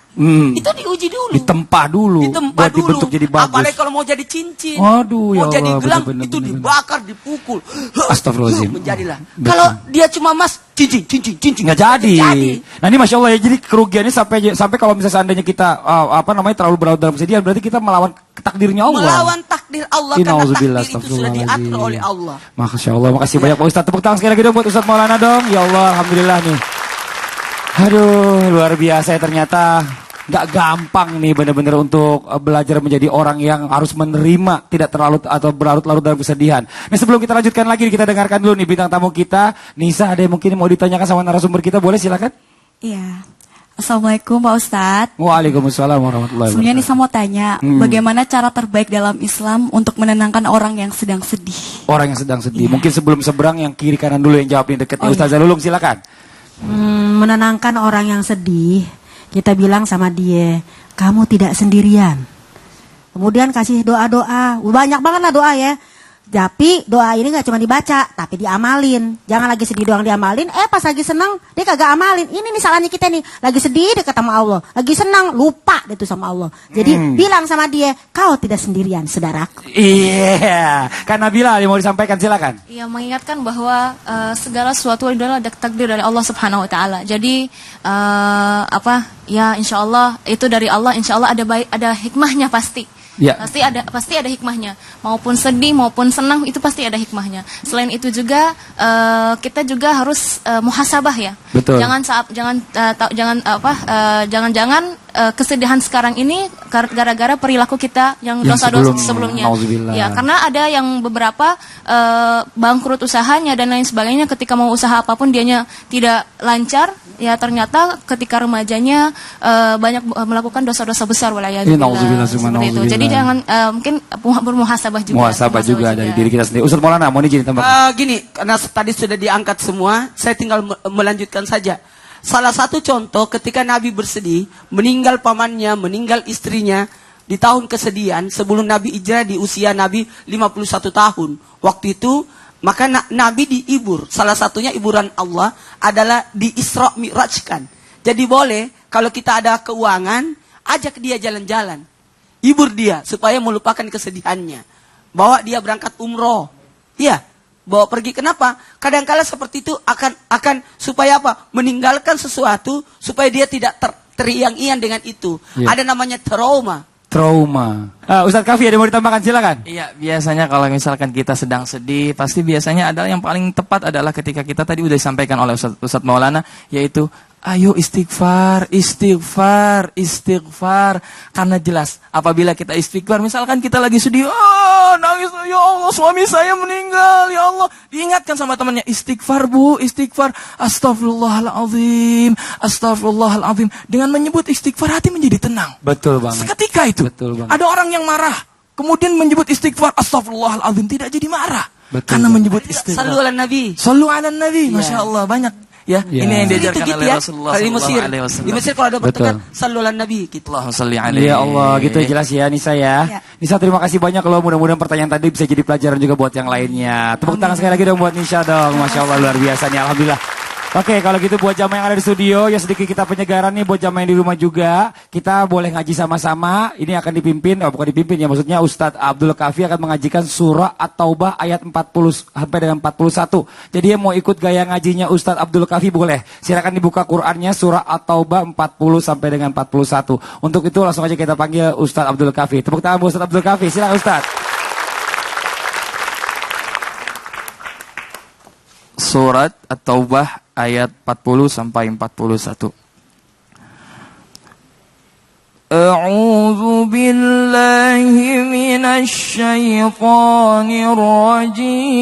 itu diuji dulu. Ditempa dulu. Ditempa buat dulu. dibentuk jadi bagus. Apalagi kalau mau jadi cincin, Waduh, mau ya jadi Allah, gelang, bener-bener, itu bener-bener. dibakar, dipukul. Astagfirullahaladzim. Menjadilah. Betul. Kalau dia cuma emas, cincin. Nggak jadi. Nah ini Masya Allah ya, jadi kerugiannya sampai kalau misalnya seandainya kita terlalu berlarut dalam kesedihan, berarti kita melawan takdirnya Allah. Melawan takdir Allah, karena Innauzubillah, takdir itu sudah diatur oleh Allah. Masya Allah, makasih banyak Pak Ustadz. Tepuk tangan sekali lagi dong buat Ustadz Maulana dong. Ya Allah, Alhamdulillah nih. Aduh, luar biasa ya ternyata. Gak gampang nih benar-benar untuk belajar menjadi orang yang harus menerima, tidak terlalu atau berlarut-larut dalam kesedihan. Nah sebelum kita lanjutkan lagi, kita dengarkan dulu nih bintang tamu kita. Nisa, ada yang mungkin mau ditanyakan sama narasumber kita, boleh silakan? Iya. Assalamualaikum Pak Ustadz. Waalaikumsalam warahmatullahi Sebenarnya wabarakatuh. Nisa mau tanya, bagaimana cara terbaik dalam Islam untuk menenangkan orang yang sedang sedih? Orang yang sedang sedih. Mungkin sebelum seberang yang kiri kanan dulu yang jawab, yang dekatnya. Ustazah Lulung silakan. Menenangkan orang yang sedih, kita bilang sama dia, kamu tidak sendirian. Kemudian kasih doa-doa, banyak banget lah doa ya. Tapi doa ini gak cuma dibaca, tapi diamalin. Jangan lagi sedih doang diamalin, pas lagi senang dia kagak amalin. Ini nih salahnya kita nih, lagi sedih dekat sama Allah, lagi senang lupa itu sama Allah. Jadi bilang sama dia, kau tidak sendirian saudaraku. Iya, karena Bilal yang mau disampaikan silakan. Ya, mengingatkan bahwa segala sesuatu adalah takdir dari Allah Subhanahu wa taala. Jadi ya insya Allah itu dari Allah, insya Allah ada hikmahnya pasti. Ya. Pasti ada hikmahnya. Maupun sedih maupun senang itu pasti ada hikmahnya. Selain itu juga kita juga harus muhasabah ya. Betul. Jangan kesedihan sekarang ini gara-gara perilaku kita yang dosa-dosa sebelumnya. Nauzubillah. Ya, karena ada yang beberapa bangkrut usahanya dan lain sebagainya, ketika mau usaha apapun dianya tidak lancar, ya ternyata ketika remajanya banyak melakukan dosa-dosa besar Nauzubillah, seperti itu. Jadi jangan mungkin bermuhasabah juga. Muhasabah juga dari diri kita sendiri. Ustaz Maulana mau izin tambah. Gini, karena tadi sudah diangkat semua, saya tinggal melanjutkan saja. Salah satu contoh ketika Nabi bersedih, meninggal pamannya, meninggal istrinya, di tahun kesedihan, sebelum Nabi hijrah di usia Nabi 51 tahun. Waktu itu, maka Nabi dihibur. Salah satunya hiburan Allah adalah di Isra Mi'rajkan. Jadi boleh, kalau kita ada keuangan, ajak dia jalan-jalan. Hibur dia, supaya melupakan kesedihannya. Bawa dia berangkat umroh. Iya. Bawa pergi, kenapa? Kadang-kala seperti itu akan supaya apa? Meninggalkan sesuatu supaya dia tidak teriang-iang dengan itu. Ya. Ada namanya trauma. Ustadz Kafi ada mau ditambahkan silakan. Iya, biasanya kalau misalkan kita sedang sedih, pasti biasanya adalah yang paling tepat adalah ketika kita tadi udah disampaikan oleh Ustadz Maulana, yaitu ayo istighfar. Karena jelas, apabila kita istighfar, misalkan kita lagi sedih, nangis, ya Allah, suami saya meninggal, ya Allah. Diingatkan sama temannya, istighfar bu, istighfar. Astagfirullahaladzim. Dengan menyebut istighfar, hati menjadi tenang. Betul banget. Seketika itu, Betul banget. ada orang yang marah, kemudian menyebut istighfar, astagfirullahaladzim, tidak jadi marah. Betul. Karena menyebut istighfar. Sallu ala Nabi. Sallu ala Nabi, Masya Allah, banyak. Ya, Ya. ini yang Itu diajarkan gitu oleh ya. Rasulullah Kalau di sallallahu Mesir, alaihi di wasallam. Mesir kalau ada bertengkar, Betul. sallu ala Nabi gitu. Allahumma salli alaihi. Ya Allah, gitu ya jelas ya Nisa ya. Nisa terima kasih banyak loh, mudah-mudahan pertanyaan tadi bisa jadi pelajaran juga buat yang lainnya. Tepuk tangan sekali lagi dong buat Nisa dong. Masya Allah luar biasa nih, Alhamdulillah. Oke, kalau gitu buat jamaah yang ada di studio, ya sedikit kita penyegaran nih buat jamaah yang di rumah juga. Kita boleh ngaji sama-sama. Ini akan dipimpin, bukan dipimpin ya, maksudnya Ustadz Abdul Kafi akan mengajikan surah At-Taubah ayat 40 sampai dengan 41. Jadi yang mau ikut gaya ngajinya Ustadz Abdul Kafi boleh. Silakan dibuka Qur'annya surah At-Taubah 40 sampai dengan 41. Untuk itu langsung aja kita panggil Ustadz Abdul Kafi. Tepuk tangan buat Ustadz Abdul Kafi. Silakan Ustadz. Surat At-Taubah ayat 40 sampai 41. A'udzu billahi minasy syaithanir rajim.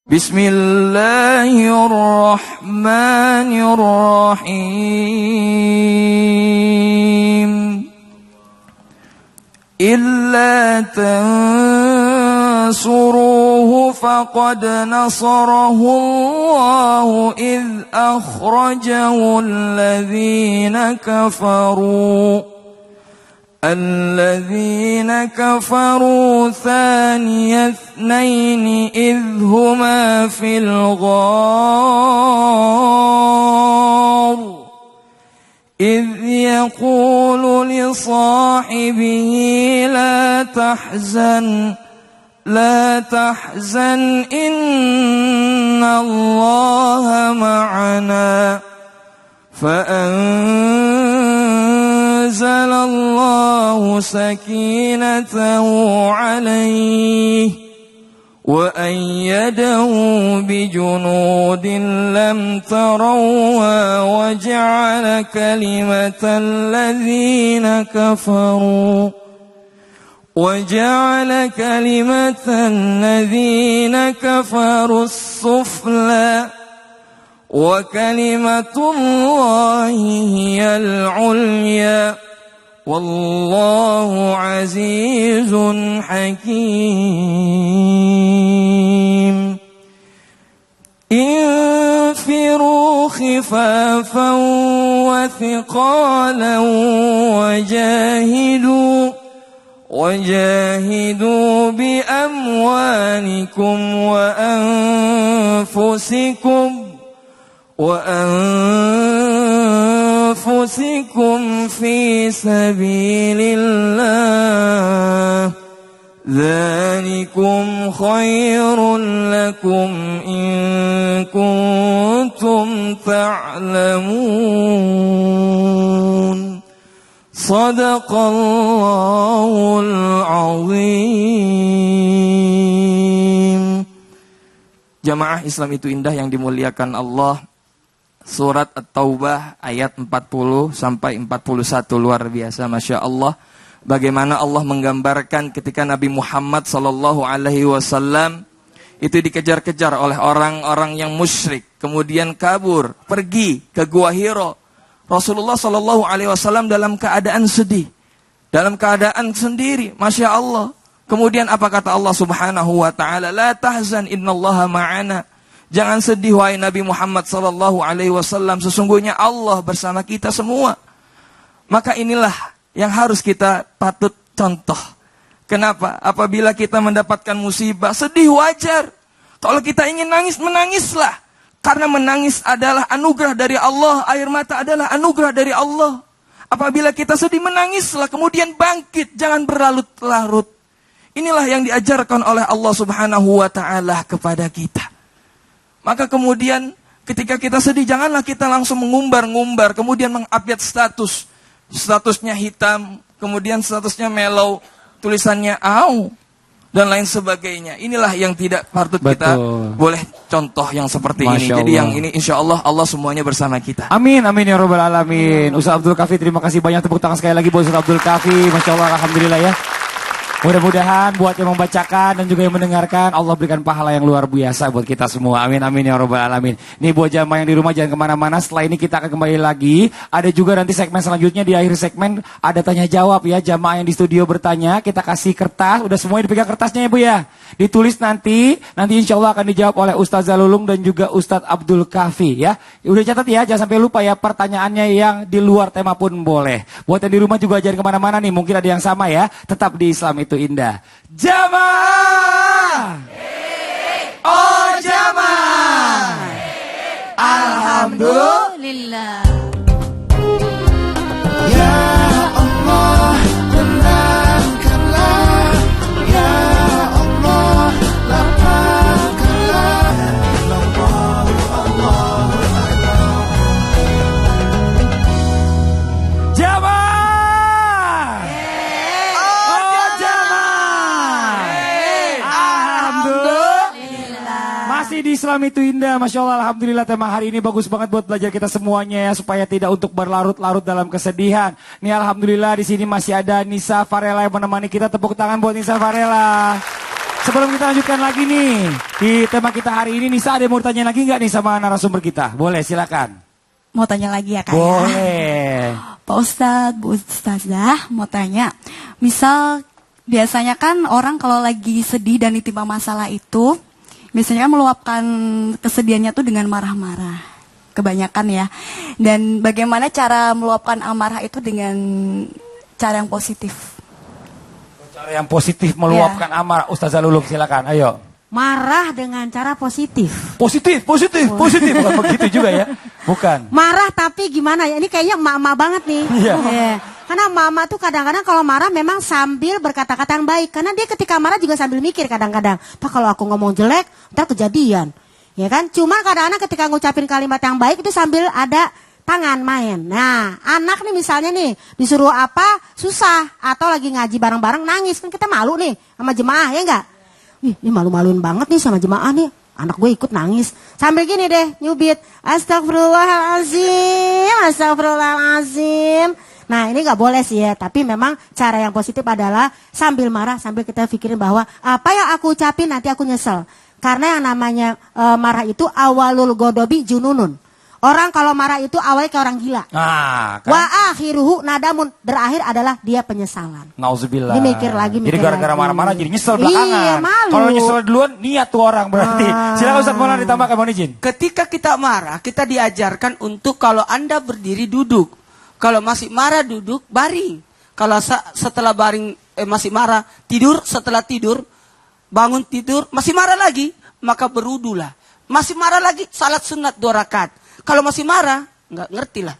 Bismillahirrahmanirrahim. إلا تنصروه فقد نصره الله إذ أخرجه الذين كفروا ثاني اثنين إذ هما في الغار إذ يقول لصاحبه لا تحزن إن الله معنا فأنزل الله سكينته عليه وأيده بجنود لم تروها وجعل كلمة الذين كفروا السفلى وكلمة الله هي العليا والله عزيز حكيم انفروا خفافا وثقالا وجاهدوا بأموالكم وأنفسكم في سبيل الله ذلكم خير لكم إن كنتم تعلمون صدق الله العظيم. Jamaah Islam itu indah yang dimuliakan Allah. Surat At-Taubah ayat 40 sampai 41 luar biasa, Masya Allah. Bagaimana Allah menggambarkan ketika Nabi Muhammad SAW itu dikejar-kejar oleh orang-orang yang musyrik, kemudian kabur, pergi ke Gua Hiro. Rasulullah SAW dalam keadaan sedih, dalam keadaan sendiri, Masya Allah. Kemudian apa kata Allah Subhanahu wa Ta'ala? La tahzan innallaha ma'ana. Jangan sedih wahai Nabi Muhammad SAW, sesungguhnya Allah bersama kita semua. Maka inilah yang harus kita patut contoh. Kenapa? Apabila kita mendapatkan musibah, sedih wajar. Kalau kita ingin nangis, menangislah. Karena menangis adalah anugerah dari Allah, air mata adalah anugerah dari Allah. Apabila kita sedih, menangislah, kemudian bangkit, jangan berlarut-larut. Inilah yang diajarkan oleh Allah Subhanahu wa Ta'ala kepada kita. Maka kemudian ketika kita sedih, janganlah kita langsung mengumbar-ngumbar, kemudian mengupdate statusnya hitam, kemudian statusnya mellow, tulisannya au, dan lain sebagainya. Inilah yang tidak patut kita boleh contoh yang seperti ini. Jadi yang ini insya Allah Allah semuanya bersama kita. Amin, amin ya Rabbal Alamin. Ustaz Abdul Kafi, terima kasih banyak, tepuk tangan sekali lagi buat Ustaz Abdul Kafi. Masya Allah, Alhamdulillah ya. Mudah-mudahan buat yang membacakan dan juga yang mendengarkan, Allah berikan pahala yang luar biasa buat kita semua. Amin, amin ya Rabbal Alamin. Ini buat jamaah yang di rumah jangan kemana-mana. Setelah ini kita akan kembali lagi. Ada juga nanti segmen selanjutnya, di akhir segmen ada tanya jawab ya. Jamaah yang di studio bertanya, kita kasih kertas. Udah semuanya dipegang kertasnya ya Bu ya. Ditulis nanti insya Allah akan dijawab oleh Ustazah Lulung dan juga Ustadz Abdul Kafi ya. Udah catat ya, jangan sampai lupa ya, pertanyaannya yang di luar tema pun boleh. Buat yang di rumah juga jangan kemana-mana nih, mungkin ada yang sama ya. Tetap di Islam itu indah. Jamaah, oh jamaah, Alhamdulillah. Ya Allah, tenangkanlah. Ya Allah, lapangkanlah. jamaah. Masih di Islam itu indah, Masya Allah, Alhamdulillah. Tema hari ini bagus banget buat belajar kita semuanya ya, supaya tidak untuk berlarut-larut dalam kesedihan. Nih Alhamdulillah di sini masih ada Nisa Farela yang menemani kita. Tepuk tangan buat Nisa Farela. Sebelum kita lanjutkan lagi nih di tema kita hari ini, Nisa ada yang mau tanya lagi nggak nih sama narasumber kita? Boleh, silakan. Mau tanya lagi ya Kak? Boleh. Pak Ustadz, Bu Ustazah mau tanya, misal Biasanya kan orang kalau lagi sedih dan ditimpa masalah itu, biasanya kan meluapkan kesedihannya tuh dengan marah-marah. Kebanyakan ya. Dan bagaimana cara meluapkan amarah itu dengan cara yang positif? Cara yang positif meluapkan amarah. Ustazah Lulung silakan, ayo. Marah dengan cara positif. Positif. Bukan begitu juga ya. Bukan. Marah tapi gimana ya? Ini kayaknya emak-emak banget nih. Iya. Karena mama tuh kadang-kadang kalau marah memang sambil berkata-kata yang baik. Karena dia ketika marah juga sambil mikir kadang-kadang. Pak kalau aku ngomong jelek, ntar kejadian. Ya kan? Cuma kadang-kadang ketika ngucapin kalimat yang baik itu sambil ada tangan main. Nah, anak nih misalnya nih disuruh apa susah. Atau lagi ngaji bareng-bareng nangis. Kan kita malu nih sama jemaah ya enggak? Ini malu-maluin banget nih sama jemaah nih. Anak gue ikut nangis. Sambil gini deh nyubit. Astagfirullahaladzim. Nah ini gak boleh sih ya. Tapi memang cara yang positif adalah sambil marah. Sambil kita pikirin bahwa apa yang aku ucapin nanti aku nyesel. Karena yang namanya marah itu awalul godobi jununun. Orang kalau marah itu awalnya kayak orang gila. Nah, kan? Wa akhiruhu nadamun. Berakhir adalah dia penyesalan. Nauzubillah. Dia mikir lagi. Jadi gara-gara marah-marah jadi nyesel belakangan. Iya, malu. Kalau nyesel duluan niat tuh orang berarti. Silakan Ustaz Maulana ditambahkan, mohon izin. Ketika kita marah, kita diajarkan untuk kalau Anda berdiri duduk. Kalau masih marah duduk, baring. Kalau setelah baring masih marah, tidur, setelah tidur, bangun tidur, masih marah lagi, maka berudulah. Masih marah lagi, salat sunat 2 rakaat. Kalau masih marah, nggak ngerti lah.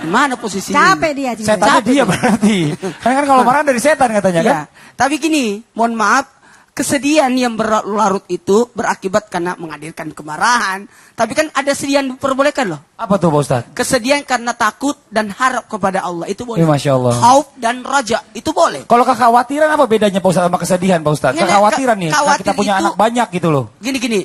Gimana posisinya? Capek dia. Setannya dia berarti. Karena kan kalau marah dari setan katanya kan. Ya. Tapi gini, mohon maaf, kesedihan yang berlarut itu berakibat karena menghadirkan kemarahan. Tapi kan ada sedih yang diperbolehkan loh. Apa tuh Pak Ustaz? Kesedihan karena takut dan harap kepada Allah, itu boleh. Masya Allah. Khauf dan raja, itu boleh. Kalau kekhawatiran apa bedanya Pak Ustaz sama kesedihan Pak Ustaz? Ini, Kekhawatiran nih, karena kita punya itu- anak banyak gitu loh. Gini,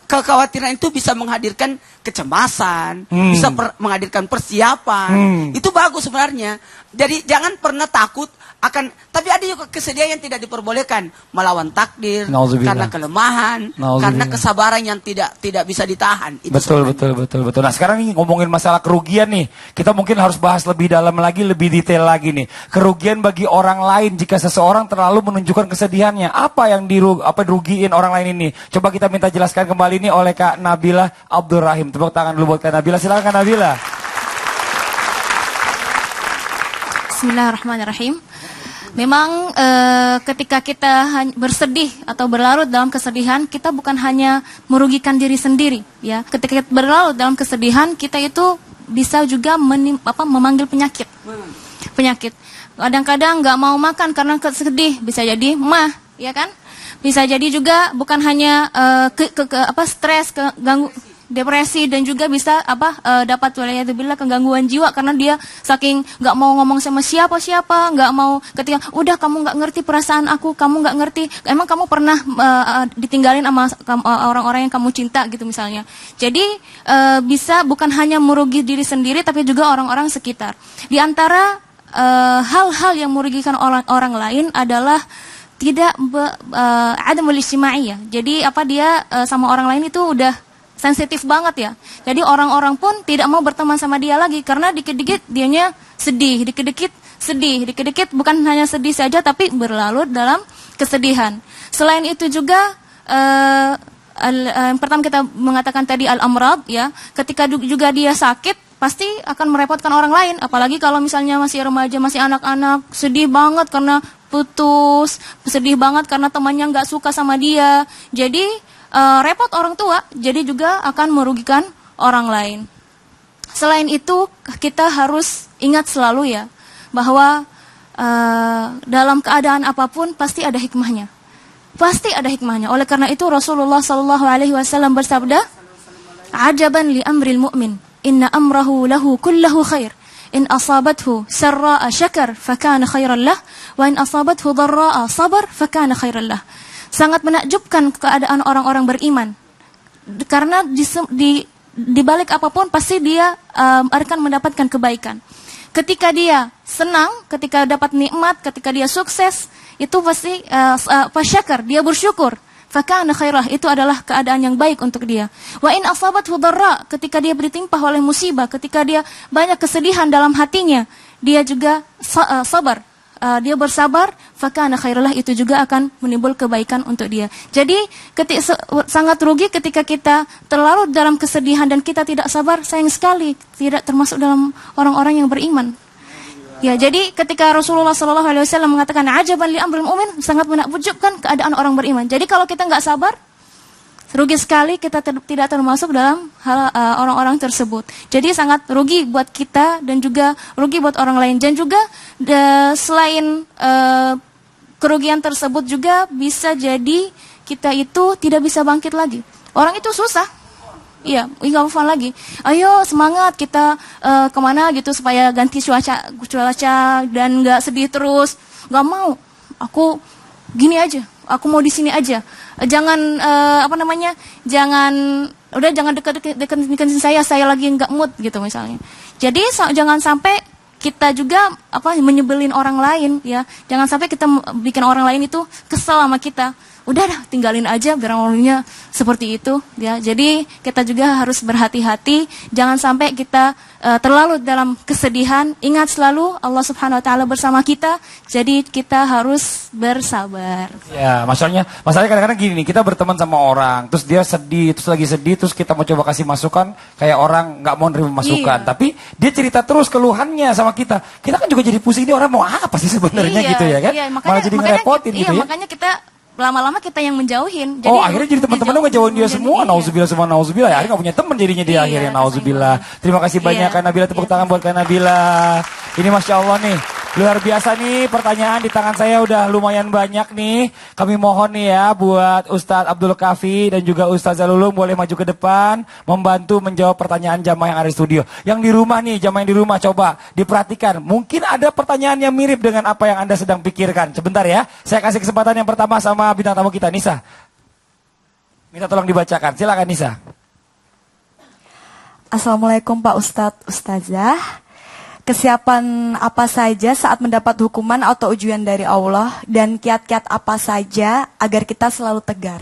kekhawatiran itu bisa menghadirkan kecemasan, bisa menghadirkan persiapan. Itu bagus sebenarnya. Jadi jangan pernah takut akan, tapi ada juga kesedihan yang tidak diperbolehkan, melawan takdir, Nauzubillah. karena kelemahan, Nauzubillah. karena kesabaran yang tidak bisa ditahan. Itu Betul. sebenarnya. Nah sekarang nih ngomongin masalah kerugian nih, kita mungkin harus bahas lebih dalam lagi, lebih detail lagi nih. Kerugian bagi orang lain jika seseorang terlalu menunjukkan kesedihannya. Apa yang dirugiin orang lain ini? Coba kita minta jelaskan kembali nih oleh Kak Nabila Abdurrahim. Tepuk tangan dulu buat Kak Nabila. Silakan Kak Nabila. Bismillahirrahmanirrahim. Memang ketika kita bersedih atau berlarut dalam kesedihan, kita bukan hanya merugikan diri sendiri, ya. Ketika kita berlarut dalam kesedihan, kita itu bisa juga memanggil penyakit. Penyakit. Kadang-kadang nggak mau makan karena sedih, bisa jadi mah, ya kan? Bisa jadi juga bukan hanya stres, ganggu depresi, dan juga bisa dapat waliyadzubillah kegangguan jiwa karena dia saking nggak mau ngomong sama siapa-siapa, nggak mau, ketika udah kamu nggak ngerti perasaan aku, kamu nggak ngerti, emang kamu pernah ditinggalin sama orang-orang yang kamu cinta gitu misalnya. Jadi bisa bukan hanya merugi diri sendiri tapi juga orang-orang sekitar. Di antara hal-hal yang merugikan orang lain adalah tidak adamul ijtimaiyah. Jadi dia sama orang lain itu udah sensitif banget ya. Jadi orang-orang pun tidak mau berteman sama dia lagi karena dikit-dikit dianya sedih, dikit-dikit bukan hanya sedih saja tapi berlarut dalam kesedihan. Selain itu juga yang pertama kita mengatakan tadi al-amrad, ya. Ketika juga dia sakit pasti akan merepotkan orang lain, apalagi kalau misalnya masih remaja, masih anak-anak, sedih banget karena putus, sedih banget karena temannya nggak suka sama dia. Jadi repot orang tua, jadi juga akan merugikan orang lain. Selain itu, kita harus ingat selalu ya, bahwa dalam keadaan apapun pasti ada hikmahnya. Pasti ada hikmahnya. Oleh karena itu Rasulullah SAW bersabda, "Ajaban li amril mu'min, inna amrahu lahu kullahu khair. In asabathu sarra'a syakar, fakana khairan lah, wa in asabathu dharra'a sabar, fakana khairan lah." Sangat menakjubkan keadaan orang-orang beriman. Karena di balik apapun pasti dia akan mendapatkan kebaikan. Ketika dia senang, ketika dapat nikmat, ketika dia sukses, itu pasti syakar, dia bersyukur. Fakana khairah, itu adalah keadaan yang baik untuk dia. Wa in asabathu dharra, ketika dia ditimpah oleh musibah, ketika dia banyak kesedihan dalam hatinya, dia juga sabar. dia bersabar, fakana khairullah, itu juga akan menimbul kebaikan untuk dia. Jadi sangat rugi ketika kita terlalu dalam kesedihan dan kita tidak sabar, sayang sekali tidak termasuk dalam orang-orang yang beriman. Ya, jadi ketika Rasulullah SAW mengatakan ajaban li amril mu'min, sangat menakjubkan keadaan orang beriman. Jadi kalau kita nggak sabar, rugi sekali kita tidak termasuk dalam hal orang-orang tersebut. Jadi sangat rugi buat kita dan juga rugi buat orang lain. Dan juga selain kerugian tersebut juga bisa jadi kita itu tidak bisa bangkit lagi. Orang itu susah. Iya, nggak apa lagi. Ayo semangat kita kemana gitu supaya ganti cuaca dan nggak sedih terus. Nggak mau. Aku gini aja. Aku mau di sini aja. Jangan jangan dekat saya lagi nggak mood gitu misalnya. Jadi jangan sampai kita juga menyebelin orang lain ya. Jangan sampai kita bikin orang lain itu kesel sama kita. Udah dah, tinggalin aja biar orangnya seperti itu ya. Jadi kita juga harus berhati-hati, jangan sampai kita terlalu dalam kesedihan. Ingat selalu Allah Subhanahu wa taala bersama kita. Jadi kita harus bersabar. Ya, masalahnya kadang-kadang gini nih, kita berteman sama orang, terus dia sedih, terus lagi sedih, terus kita mau coba kasih masukan, kayak orang nggak mau nerima masukan. Iya. Tapi dia cerita terus keluhannya sama kita. Kita kan juga jadi pusing, ini orang mau apa sih sebenarnya gitu ya kan? Iya, malah jadi ngerepotin gitu ya. Makanya kita lama-lama kita yang menjauhin. Jadi, akhirnya jadi teman-teman lu ngejauhin dia semua. Nauzubillah semua nauzubillah. Ya, akhirnya gak punya teman jadinya dia akhirnya. Nauzubillah. Terima kasih banyak Kak Nabila, tepuk tangan buat Kak Nabila. Ini Masya Allah nih, luar biasa nih, pertanyaan di tangan saya udah lumayan banyak nih. Kami mohon nih ya buat Ustadz Abdul Kafi dan juga Ustadz Zalulung boleh maju ke depan membantu menjawab pertanyaan jamaah yang ada di studio. Yang di rumah nih, jamaah yang di rumah coba diperhatikan. Mungkin ada pertanyaan yang mirip dengan apa yang Anda sedang pikirkan. Sebentar ya, saya kasih kesempatan yang pertama sama bintang tamu kita, Nisa. Minta tolong dibacakan, silakan Nisa. Assalamualaikum Pak Ustadz, Ustazah. Kesiapan apa saja saat mendapat hukuman atau ujian dari Allah, dan kiat-kiat apa saja agar kita selalu tegar?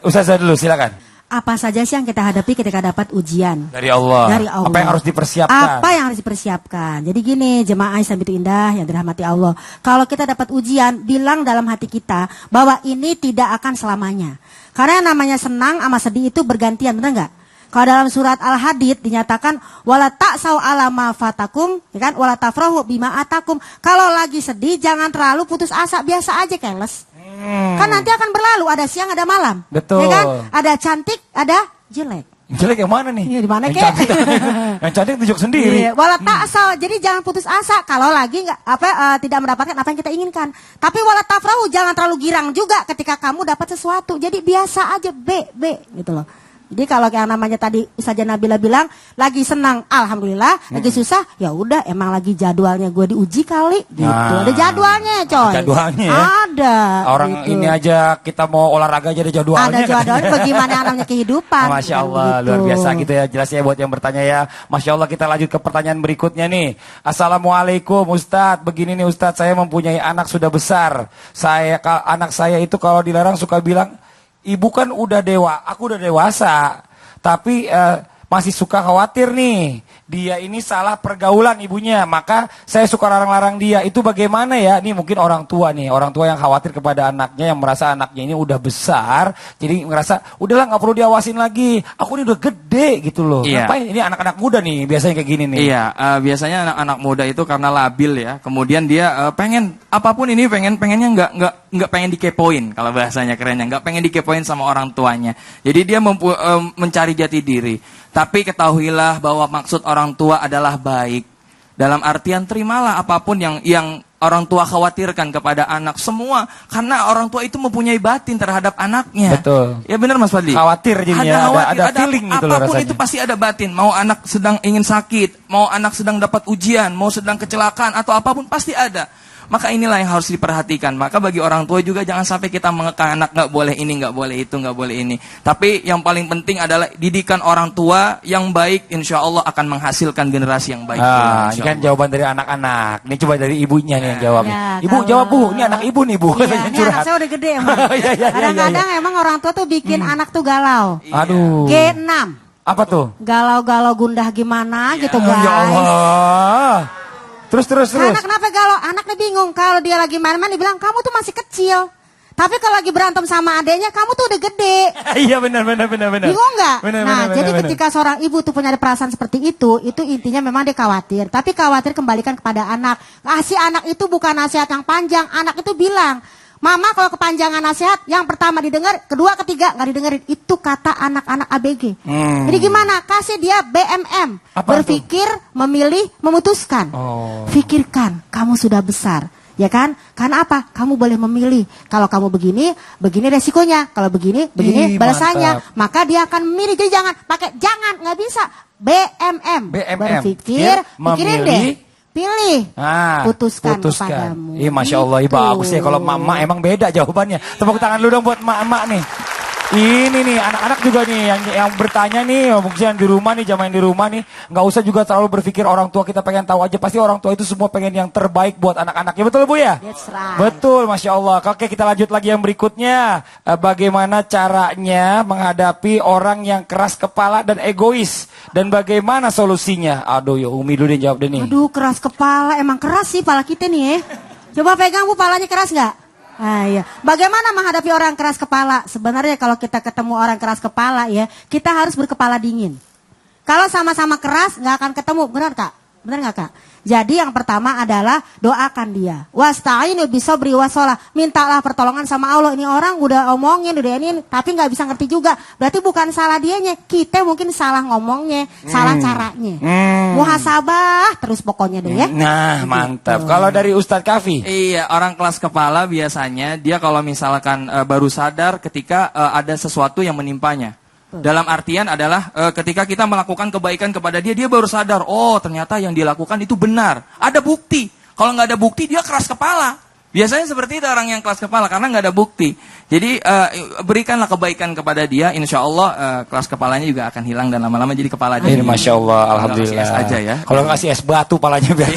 Ustazah dulu, silakan. Apa saja sih yang kita hadapi ketika dapat ujian? Dari Allah. Dari Allah. Apa yang harus dipersiapkan? Apa yang harus dipersiapkan? Jadi gini, jemaah Islam itu indah yang dirahmati Allah. Kalau kita dapat ujian, bilang dalam hati kita bahwa ini tidak akan selamanya. Karena yang namanya senang sama sedih itu bergantian, benar nggak? Kalau dalam surat Al-Hadid dinyatakan wala ta'sau ala ma fatakum, ya kan? Wala tafrahu bima atakum. Kalau lagi sedih jangan terlalu putus asa, biasa aja keles. Kan nanti akan berlalu, ada siang ada malam. Betul. Ya kan? Ada cantik, ada jelek. Jelek yang mana nih? Iya, di mana, yang Kek? cantik, yang cantik tunjuk sendiri. Iya, wala ta'sau, jadi jangan putus asa kalau lagi tidak mendapatkan apa yang kita inginkan. Tapi wala tafrahu, jangan terlalu girang juga ketika kamu dapat sesuatu. Jadi biasa aja, B gitu loh. Jadi kalau yang namanya tadi Ustazah Nabila bilang lagi senang, alhamdulillah. Lagi susah, ya udah emang lagi jadwalnya gue diuji kali gitu. Ada jadwalnya, coy. Jadwalnya ya? Ada. Orang gitu. ini aja kita mau olahraga aja ada jadwalnya. Ada jadwalnya bagaimana namanya kehidupan. Masya Allah, gitu. luar biasa gitu ya. Jelas ya buat yang bertanya ya. Masya Allah, kita lanjut ke pertanyaan berikutnya nih. Assalamualaikum Ustadz. Begini nih Ustadz, saya mempunyai anak sudah besar. Anak saya itu kalau dilarang suka bilang, ibu kan aku udah dewasa, tapi masih suka khawatir nih, dia ini salah pergaulan ibunya, maka saya suka larang-larang dia. Itu bagaimana ya? Nih mungkin orang tua yang khawatir kepada anaknya, yang merasa anaknya ini udah besar, jadi ngerasa udahlah nggak perlu diawasin lagi, aku ini udah gede gitu loh. Iya. Ngapain ini anak-anak muda nih biasanya kayak gini nih? Iya, biasanya anak-anak muda itu karena labil ya. Kemudian dia pengen apapun ini pengennya nggak pengen dikepoin, kalau bahasanya kerennya, nggak pengen dikepoin sama orang tuanya. Jadi dia mencari jati diri. Tapi ketahuilah bahwa maksud orang tua adalah baik. Dalam artian terimalah apapun yang orang tua khawatirkan kepada anak semua, karena orang tua itu mempunyai batin terhadap anaknya. Betul. Ya benar Mas Fadli. Khawatir jadinya, ada feeling gitu loh rasanya. Apapun itu pasti ada batin. Mau anak sedang ingin sakit, mau anak sedang dapat ujian, mau sedang kecelakaan atau apapun pasti ada. Maka inilah yang harus diperhatikan. Maka bagi orang tua juga jangan sampai kita mengekang anak, nggak boleh ini, nggak boleh itu, nggak boleh ini. Tapi yang paling penting adalah didikan orang tua yang baik, insya Allah akan menghasilkan generasi yang baik. Ini kan jawaban dari anak-anak. Ini coba dari ibunya nih yang jawab. Ya, Ibu jawab Bu, ini anak ibu nih Bu. Iya, ini anak saya udah gede emang. Kadang-kadang emang orang tua tuh bikin anak tuh galau. Aduh. G6. Apa tuh? Galau-galau gundah gimana gitu guys. Ya Allah. Terus. Anak kenapa galau? Anaknya bingung. Kalau dia lagi main-main dibilang kamu tuh masih kecil. Tapi kalau lagi berantem sama adeknya kamu tuh udah gede. Iya benar. Bingung nggak? Benar, Jadi benar. ketika seorang ibu tuh punya perasaan seperti itu intinya memang dia khawatir. Tapi khawatir kembalikan kepada anak. Kasih anak itu bukan nasihat yang panjang. Anak itu bilang, Mama kalau kepanjangan nasihat, yang pertama didengar, kedua, ketiga nggak didengerin. Itu kata anak-anak ABG. Jadi gimana? Kasih dia BMM. Apa Berpikir, memilih, memutuskan. Pikirkan, kamu sudah besar. Ya kan? Karena apa? Kamu boleh memilih. Kalau kamu begini resikonya. Kalau begini balasannya. Mantap. Maka dia akan memilih. Jadi jangan nggak bisa. BMM. Berpikir, pikirin deh. Pilih. Putuskan kepadamu. Iya, Masya Allah, Gitu. bagus ya. Kalau emak emang beda jawabannya. Tepuk tangan dulu dong buat emak nih. Ini nih anak-anak juga nih yang bertanya nih, mungkin yang di rumah nih, jamaah yang di rumah nih, nggak usah juga terlalu berpikir orang tua kita pengen tahu aja, pasti orang tua itu semua pengen yang terbaik buat anak-anaknya, betul Bu ya? That's right. Betul, Masya Allah. Oke, kita lanjut lagi yang berikutnya. Bagaimana caranya menghadapi orang yang keras kepala dan egois, dan bagaimana solusinya? Aduh, ya Umi dulu yang jawab deh nih. Aduh, keras kepala. Emang keras sih pala kita nih ya. Coba pegang Bu, palanya keras nggak? Iya. Bagaimana menghadapi orang keras kepala? Sebenarnya kalau kita ketemu orang keras kepala ya, kita harus berkepala dingin. Kalau sama-sama keras nggak akan ketemu, benar Kak? Benar nggak Kak? Jadi yang pertama adalah doakan dia. Wasta'inu bisobri wassalah. Mintalah pertolongan sama Allah. Ini orang udah omongin, udah ini, tapi nggak bisa ngerti juga. Berarti bukan salah dianya. Kita mungkin salah ngomongnya, salah caranya. Muhasabah terus pokoknya deh ya. Nah, mantap. Kalau dari Ustadz Kafi? Iya, orang kelas kepala biasanya dia kalau misalkan baru sadar ketika ada sesuatu yang menimpanya. Dalam artian adalah ketika kita melakukan kebaikan kepada dia, dia baru sadar, oh ternyata yang dilakukan itu benar. Ada bukti. Kalau nggak ada bukti, dia keras kepala. Biasanya seperti itu orang yang keras kepala, karena nggak ada bukti. Jadi berikanlah kebaikan kepada dia, insya Allah keras kepalanya juga akan hilang dan lama-lama jadi kepala Ini dia. Masya Allah, Alhamdulillah. Kasih es aja ya. Kalau ngasih es batu palanya biar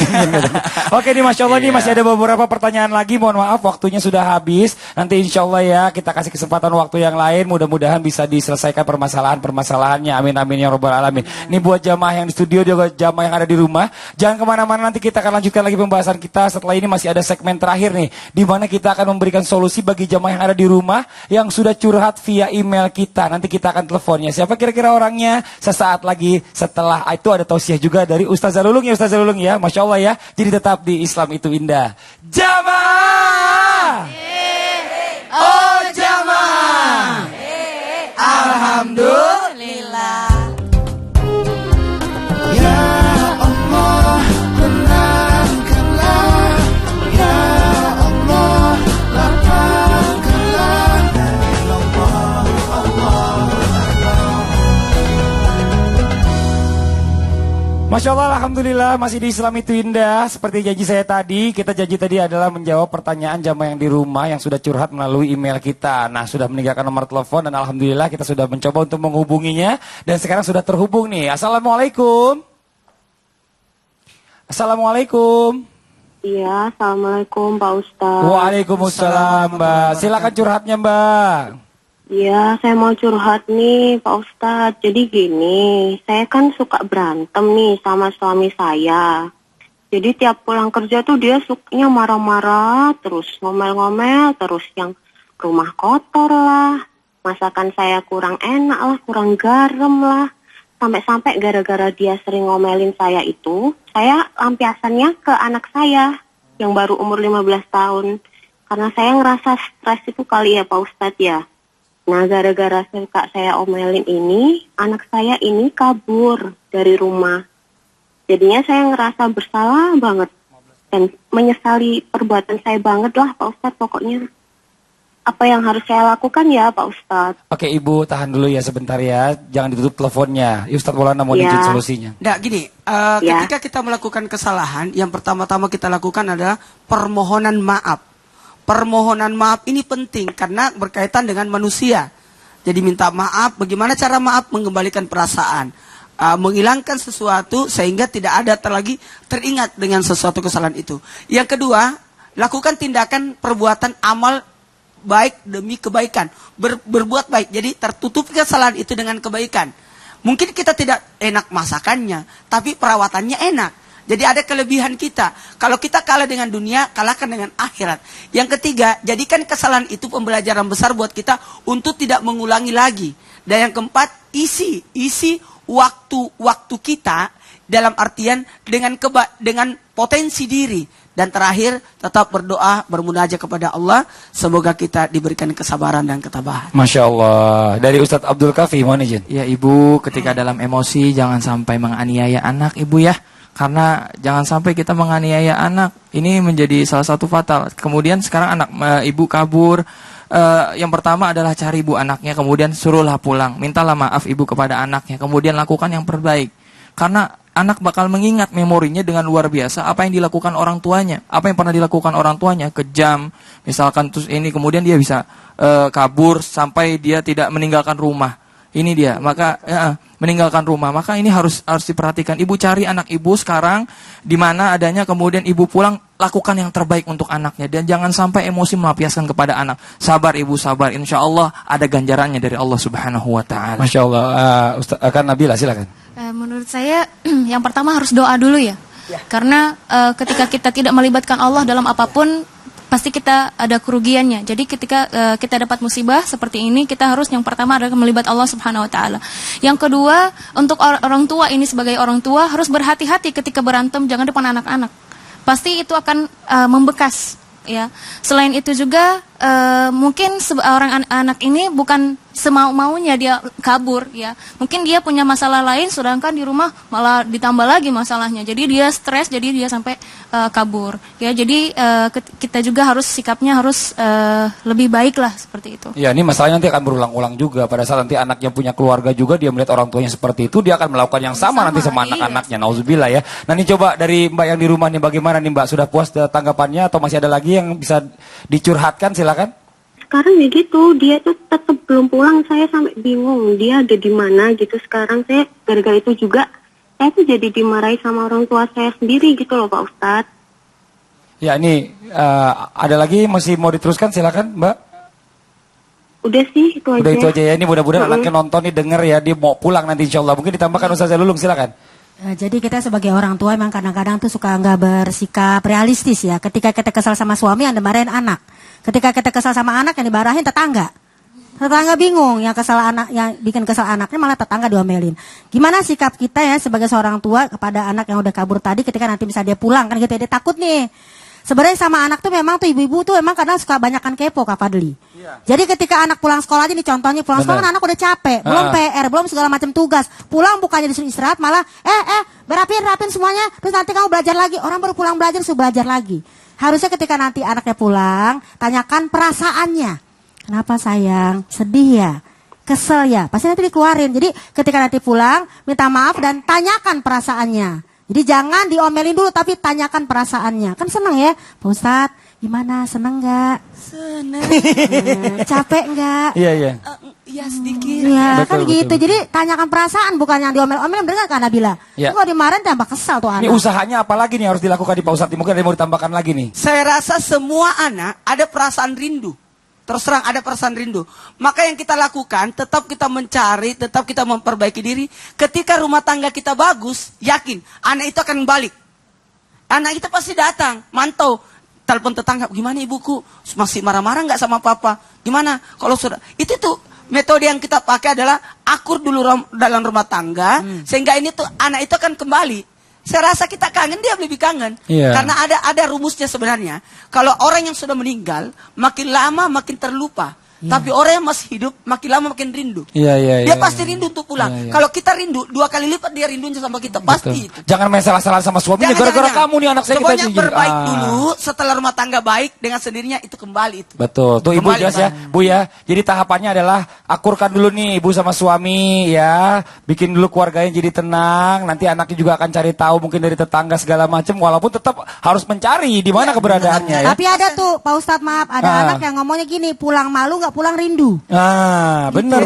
Oke nih Masya Allah nih masih ada beberapa pertanyaan lagi. Mohon maaf waktunya sudah habis. Nanti insya Allah ya kita kasih kesempatan waktu yang lain. Mudah-mudahan bisa diselesaikan permasalahan-permasalahannya. Amin amin ya robbal alamin. Ini buat jamaah yang di studio juga jamaah yang ada di rumah. Jangan kemana-mana, nanti kita akan lanjutkan lagi pembahasan kita. Setelah ini masih ada segmen terakhir nih, di mana kita akan memberikan solusi bagi jamaah yang ada di rumah yang sudah curhat via email kita. Nanti kita akan teleponnya. Siapa kira-kira orangnya? Sesaat lagi setelah itu ada tausiah juga dari Ustazah Lulung ya, Ustazah Lulung ya. Masya Allah ya. Jadi tetap di Islam itu indah. Jamaah. Oh jamaah. Alhamdulillah. Ya Allah, tenangkanlah. Ya Allah, lapangkanlah. Masya Allah, Alhamdulillah masih di Islam itu indah. Seperti janji saya tadi, kita janji tadi adalah menjawab pertanyaan jamaah yang di rumah yang sudah curhat melalui email kita. Nah, sudah meninggalkan nomor telepon dan Alhamdulillah kita sudah mencoba untuk menghubunginya. Dan sekarang sudah terhubung nih. Assalamualaikum. Assalamualaikum. Iya, Assalamualaikum Pak Ustadz. Waalaikumsalam Mbak. Silakan curhatnya Mbak. Iya, saya mau curhat nih Pak Ustadz. Jadi gini, saya kan suka berantem nih sama suami saya. Jadi tiap pulang kerja tuh dia sukanya marah-marah terus, ngomel-ngomel terus, yang rumah kotor lah, masakan saya kurang enak lah, kurang garam lah. Sampai-sampai gara-gara dia sering ngomelin saya itu, saya lampiasannya ke anak saya yang baru umur 15 tahun. Karena saya ngerasa stres itu kali ya Pak Ustadz ya. Nah, gara-gara suka saya omelin ini, anak saya ini kabur dari rumah. Jadinya saya ngerasa bersalah banget. Dan menyesali perbuatan saya banget lah Pak Ustadz pokoknya. Apa yang harus saya lakukan ya Pak Ustadz? Oke Ibu, tahan dulu ya sebentar ya. Jangan ditutup teleponnya. Ustadz Maulana mau Ya. dijin solusinya. Nah gini, ketika kita melakukan kesalahan, yang pertama-tama kita lakukan adalah permohonan maaf. Permohonan maaf ini penting karena berkaitan dengan manusia. Jadi minta maaf, bagaimana cara maaf? Mengembalikan perasaan. Menghilangkan sesuatu sehingga tidak ada lagi teringat dengan sesuatu kesalahan itu. Yang kedua, lakukan tindakan perbuatan amal baik demi kebaikan. Berbuat baik, jadi tertutup kesalahan itu dengan kebaikan. Mungkin kita tidak enak masakannya, tapi perawatannya enak. Jadi ada kelebihan kita. Kalau kita kalah dengan dunia, kalahkan dengan akhirat. Yang ketiga, jadikan kesalahan itu pembelajaran besar buat kita untuk tidak mengulangi lagi. Dan yang keempat, isi waktu kita dalam artian dengan potensi diri. Dan terakhir, tetap berdoa, bermunajat kepada Allah. Semoga kita diberikan kesabaran dan ketabahan. Masya Allah. Dari Ustadz Abdul Kafi, mohon izin. Ya ibu, ketika dalam emosi jangan sampai menganiaya anak ibu ya. Karena jangan sampai kita menganiaya anak. Ini menjadi salah satu fatal. Kemudian sekarang anak ibu kabur. Yang pertama adalah cari ibu anaknya. Kemudian suruhlah pulang. Mintalah maaf ibu kepada anaknya. Kemudian lakukan yang terbaik. Karena anak bakal mengingat memorinya dengan luar biasa apa yang dilakukan orang tuanya, apa yang pernah dilakukan orang tuanya, kejam, misalkan terus ini kemudian dia bisa kabur sampai dia tidak meninggalkan rumah. Ini dia, maka meninggalkan rumah. Maka ini harus diperhatikan. Ibu cari anak ibu sekarang di mana adanya, kemudian ibu pulang, lakukan yang terbaik untuk anaknya dan jangan sampai emosi melampiaskan kepada anak. Sabar ibu, sabar. Insya Allah ada ganjarannya dari Allah Subhanahu Wa Taala. Masya Allah. Ustaz akan Nabila silakan. Menurut saya yang pertama harus doa dulu ya. Karena ketika kita tidak melibatkan Allah dalam apapun, pasti kita ada kerugiannya. Jadi ketika kita dapat musibah seperti ini, kita harus yang pertama adalah melibat Allah Subhanahu Wa Taala. Yang kedua, untuk orang tua ini sebagai orang tua harus berhati-hati ketika berantem, jangan depan anak-anak. Pasti itu akan membekas. Ya. Selain itu juga mungkin seorang anak ini bukan semau-maunya dia kabur ya. Mungkin dia punya masalah lain sedangkan di rumah malah ditambah lagi masalahnya. Jadi dia stres, jadi dia sampai kabur. Ya, jadi kita juga harus sikapnya harus lebih baik lah seperti itu. Ya, ini masalahnya nanti akan berulang-ulang juga pada saat nanti anaknya punya keluarga juga, dia melihat orang tuanya seperti itu, dia akan melakukan yang sama nanti sama anak-anaknya. Nauzubillah ya. Nah, ini coba dari Mbak yang di rumah nih, bagaimana nih Mbak, sudah puas tanggapannya atau masih ada lagi yang bisa dicurhatkan? Silakan. Sekarang ya gitu, dia tuh tetap belum pulang, saya sampai bingung dia ada di mana gitu. Sekarang saya gara-gara itu juga saya tuh jadi dimarahi sama orang tua saya sendiri gitu loh Pak Ustadz. Ya, ini ada lagi masih mau diteruskan, silakan Mbak. Udah sih itu aja. Udah itu aja ya. Ini mudah-mudahan anaknya nonton nih, denger ya, dia mau pulang nanti insya Allah. Mungkin ditambahkan Ustazah Lulung, silakan. Jadi kita sebagai orang tua emang kadang-kadang tuh suka nggak bersikap realistis ya. Ketika kita kesal sama suami yang dimarahin anak. Ketika kita kesal sama anak yang dimarahin tetangga. Tetangga bingung, yang bikin kesal anaknya malah tetangga diomelin. Gimana sikap kita ya sebagai seorang tua kepada anak yang udah kabur tadi ketika nanti bisa dia pulang kan gitu ya, dia takut nih. Sebenarnya sama anak tuh memang tuh ibu-ibu tuh memang kadang suka banyakan kepo Kak Fadli. Iya. Jadi ketika anak pulang sekolah aja nih contohnya, pulang sekolah kan anak udah capek, belum PR, belum segala macam tugas. Pulang bukannya disuruh istirahat malah rapin semuanya, terus nanti kamu belajar lagi. Orang baru pulang belajar suruh belajar lagi. Harusnya ketika nanti anaknya pulang, tanyakan perasaannya. Kenapa sayang? Sedih ya? Kesel ya? Pasti nanti dikeluarin. Jadi ketika nanti pulang, minta maaf dan tanyakan perasaannya. Jadi jangan diomelin dulu tapi tanyakan perasaannya. Kan seneng ya, Pak Ustadz, gimana? Seneng nggak? Seneng. Capek nggak? Iya. Iya sedikit. Iya kan gitu. Jadi tanyakan perasaan, bukan yang diomel-omel. Bener kan Nabila? Ya. Kalau dimarahin tambah kesal tuh anak. Ini usahanya apa lagi nih harus dilakukan di Pak Ustadz? Mungkin ada yang mau ditambahkan lagi nih. Saya rasa semua anak ada perasaan rindu. Terus terang ada perasaan rindu. Maka yang kita lakukan, tetap kita mencari, tetap kita memperbaiki diri. Ketika rumah tangga kita bagus, yakin anak itu akan balik. Anak itu pasti datang, mantau. Telepon tetangga, gimana ibuku? Masih marah-marah nggak sama papa? Gimana? Kalau sudah, itu tuh metode yang kita pakai adalah akur dulu dalam rumah tangga. Sehingga ini tuh anak itu akan kembali. Saya rasa kita kangen, dia lebih kangen. Yeah. Karena ada rumusnya sebenarnya. Kalau orang yang sudah meninggal, makin lama makin terlupa. Tapi orang yang masih hidup, makin lama makin rindu. Dia pasti rindu untuk pulang. Kalau kita rindu, 2 kali lipat dia rindunya sama kita. Pasti itu. Jangan main salah-salah sama suaminya. Gara-gara kamu nih anak saya. Pokoknya berbaik dulu, setelah rumah tangga baik, dengan sendirinya itu kembali itu. Betul. Tuh Ibu jelas ya, Bu ya. Jadi tahapannya adalah akurkan dulu nih Ibu sama suami ya. Bikin dulu keluarganya jadi tenang. Nanti anaknya juga akan cari tahu mungkin dari tetangga segala macam. Walaupun tetap harus mencari di mana keberadaannya ya. Tapi ada tuh Pak Ustadz maaf, ada anak yang ngomongnya gini, pulang malu nggak pulang rindu. Benar.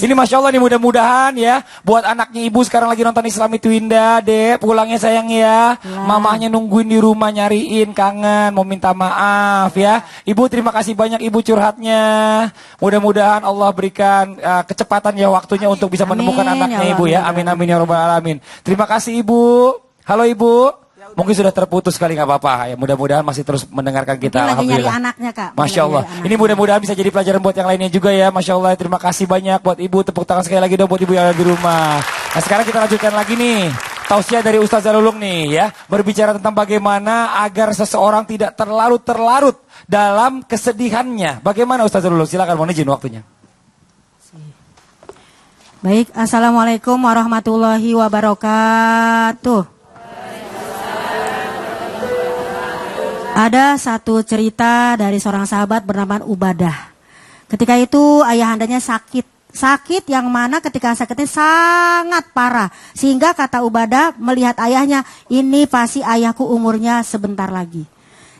Ini Masya Allah nih, mudah-mudahan ya buat anaknya Ibu sekarang lagi nonton Islam itu indah, Dek, pulangnya sayang ya. Mamahnya nungguin di rumah nyariin, kangen, mau minta maaf ya. Ibu terima kasih banyak Ibu curhatnya. Mudah-mudahan Allah berikan kecepatan ya waktunya untuk bisa menemukan anaknya Ibu ya. Amin ya rabbal alamin. Terima kasih Ibu. Halo Ibu. Mungkin sudah terputus kali, nggak apa-apa. Ya mudah-mudahan masih terus mendengarkan kita. Mungkin lagi nyari Alhamdulillah. anaknya, Kak. Mungkin Masya lagi Allah. nyari anaknya. Ini mudah-mudahan bisa jadi pelajaran buat yang lainnya juga ya. Masya Allah. Terima kasih banyak buat Ibu. Tepuk tangan sekali lagi dong buat Ibu yang ada di rumah. Nah sekarang kita lanjutkan lagi nih. Tausiah dari Ustaz Zalulung nih ya. Berbicara tentang bagaimana agar seseorang tidak terlarut dalam kesedihannya. Bagaimana Ustaz Zalulung? Silakan, mohon izin waktunya. Baik, Assalamualaikum warahmatullahi wabarakatuh. Ada satu cerita dari seorang sahabat bernama Ubadah. Ketika itu ayahandanya sakit. Sakit yang mana ketika sakitnya sangat parah. Sehingga kata Ubadah melihat ayahnya, ini pasti ayahku umurnya sebentar lagi.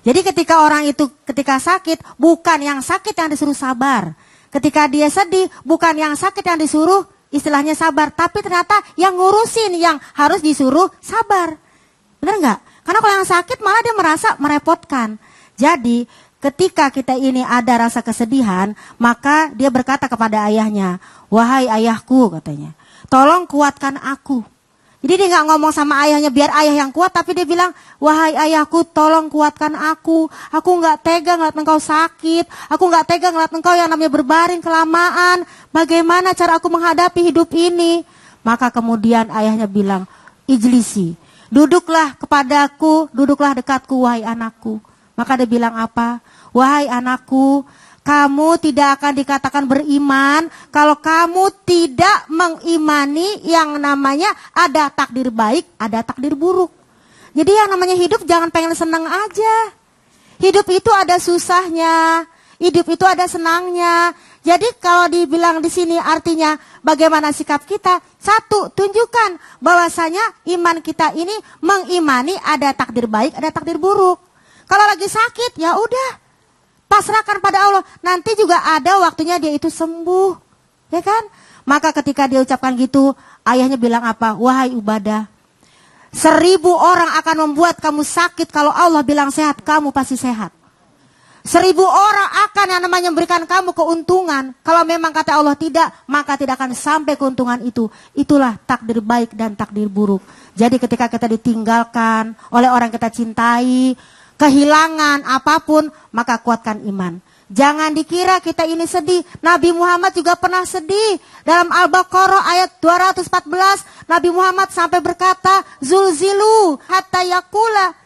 Jadi ketika orang itu ketika sakit, bukan yang sakit yang disuruh sabar. Ketika dia sedih, bukan yang sakit yang disuruh istilahnya sabar. Tapi ternyata yang ngurusin yang harus disuruh sabar. Benar nggak? Karena kalau yang sakit malah dia merasa merepotkan. Jadi ketika kita ini ada rasa kesedihan, maka dia berkata kepada ayahnya, wahai ayahku katanya, tolong kuatkan aku. Jadi dia nggak ngomong sama ayahnya biar ayah yang kuat, tapi dia bilang, wahai ayahku tolong kuatkan aku. Aku nggak tega ngeliat engkau sakit. Aku nggak tega ngeliat engkau yang namanya berbaring kelamaan. Bagaimana cara aku menghadapi hidup ini? Maka kemudian ayahnya bilang, ijlisi. Duduklah kepadaku, duduklah dekatku wahai anakku. Maka dia bilang apa? Wahai anakku, kamu tidak akan dikatakan beriman kalau kamu tidak mengimani yang namanya ada takdir baik, ada takdir buruk. Jadi yang namanya hidup jangan pengen senang aja. Hidup itu ada susahnya, hidup itu ada senangnya. Jadi kalau dibilang di sini artinya bagaimana sikap kita? Satu, tunjukkan bahwasanya iman kita ini mengimani ada takdir baik, ada takdir buruk. Kalau lagi sakit, ya udah, pasrahkan pada Allah. Nanti juga ada waktunya dia itu sembuh, ya kan? Maka ketika dia ucapkan gitu, ayahnya bilang apa? Wahai Ubadah, 1000 orang akan membuat kamu sakit. Kalau Allah bilang sehat, kamu pasti sehat. 1000 orang akan yang namanya memberikan kamu keuntungan. Kalau memang kata Allah tidak, maka tidak akan sampai keuntungan itu. Itulah takdir baik dan takdir buruk. Jadi ketika kita ditinggalkan oleh orang yang kita cintai, kehilangan apapun, maka kuatkan iman. Jangan dikira kita ini sedih. Nabi Muhammad juga pernah sedih. Dalam Al-Baqarah ayat 214, Nabi Muhammad sampai berkata, Zulzilu hatta yakula.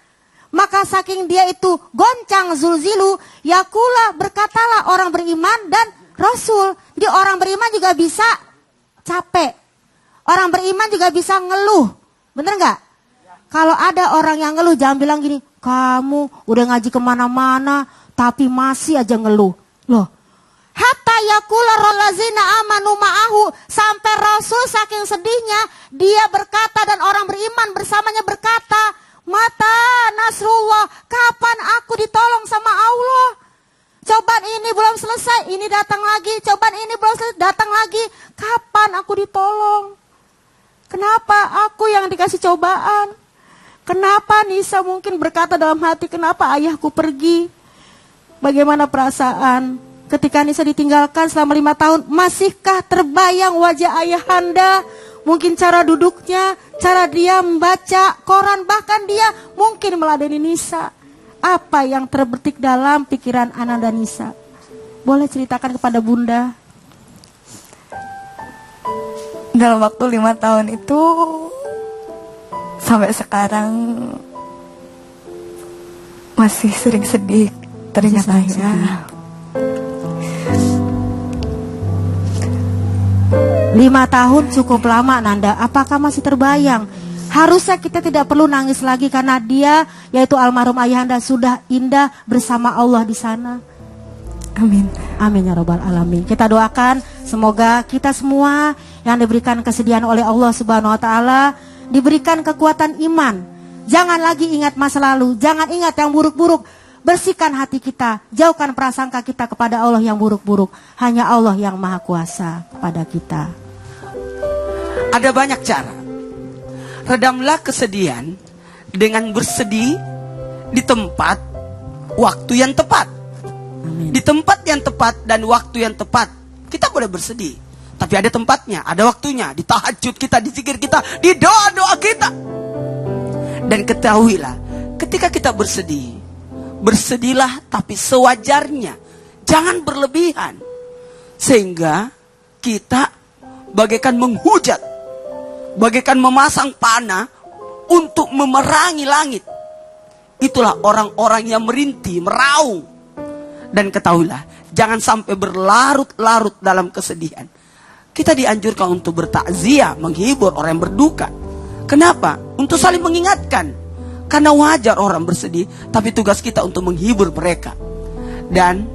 Maka saking dia itu goncang zulzilu, yakula berkatalah orang beriman dan Rasul. Jadi orang beriman juga bisa capek. Orang beriman juga bisa ngeluh. Bener nggak? Kalau ada orang yang ngeluh, jangan bilang gini, kamu udah ngaji kemana-mana, tapi masih aja ngeluh. Loh, hatta yakula rollazina amanu ma'ahu. Sampai Rasul saking sedihnya, dia berkata dan orang beriman bersamanya berkata, mata Nasrullah, kapan aku ditolong sama Allah? Cobaan ini belum selesai, ini datang lagi. Cobaan ini belum selesai, datang lagi. Kapan aku ditolong? Kenapa aku yang dikasih cobaan? Kenapa Nisa mungkin berkata dalam hati, kenapa ayahku pergi? Bagaimana perasaan ketika Nisa ditinggalkan selama 5 tahun? Masihkah terbayang wajah ayahanda? Mungkin cara duduknya, cara dia membaca koran, bahkan dia mungkin meladeni Nisa. Apa yang terbetik dalam pikiran Ananda Nisa? Boleh ceritakan kepada Bunda? Dalam waktu 5 tahun itu sampai sekarang masih sering sedih teringat ayah. 5 tahun cukup lama Nanda. Apakah masih terbayang? Harusnya kita tidak perlu nangis lagi karena dia, yaitu almarhum ayahanda, sudah indah bersama Allah di sana. Amin. Amin ya rabbal alamin. Kita doakan semoga kita semua yang diberikan kesedihan oleh Allah Subhanahu wa taala diberikan kekuatan iman. Jangan lagi ingat masa lalu, jangan ingat yang buruk-buruk. Bersihkan hati kita, jauhkan prasangka kita kepada Allah yang buruk-buruk. Hanya Allah yang maha kuasa kepada kita. Ada banyak cara. Redamlah kesedihan dengan bersedih di tempat waktu yang tepat. Amin. Di tempat yang tepat dan waktu yang tepat. Kita boleh bersedih, tapi ada tempatnya, ada waktunya. Di tahajud kita, di zikir kita, di doa-doa kita. Dan ketahuilah, ketika kita bersedih, bersedihlah tapi sewajarnya, jangan berlebihan. Sehingga kita bagaikan menghujat, bagaikan memasang panah untuk memerangi langit. Itulah orang-orang yang merintih, meraung. Dan ketahuilah, jangan sampai berlarut-larut dalam kesedihan. Kita dianjurkan untuk bertakziah, menghibur orang yang berduka. Kenapa? Untuk saling mengingatkan. Karena wajar orang bersedih, tapi tugas kita untuk menghibur mereka. Dan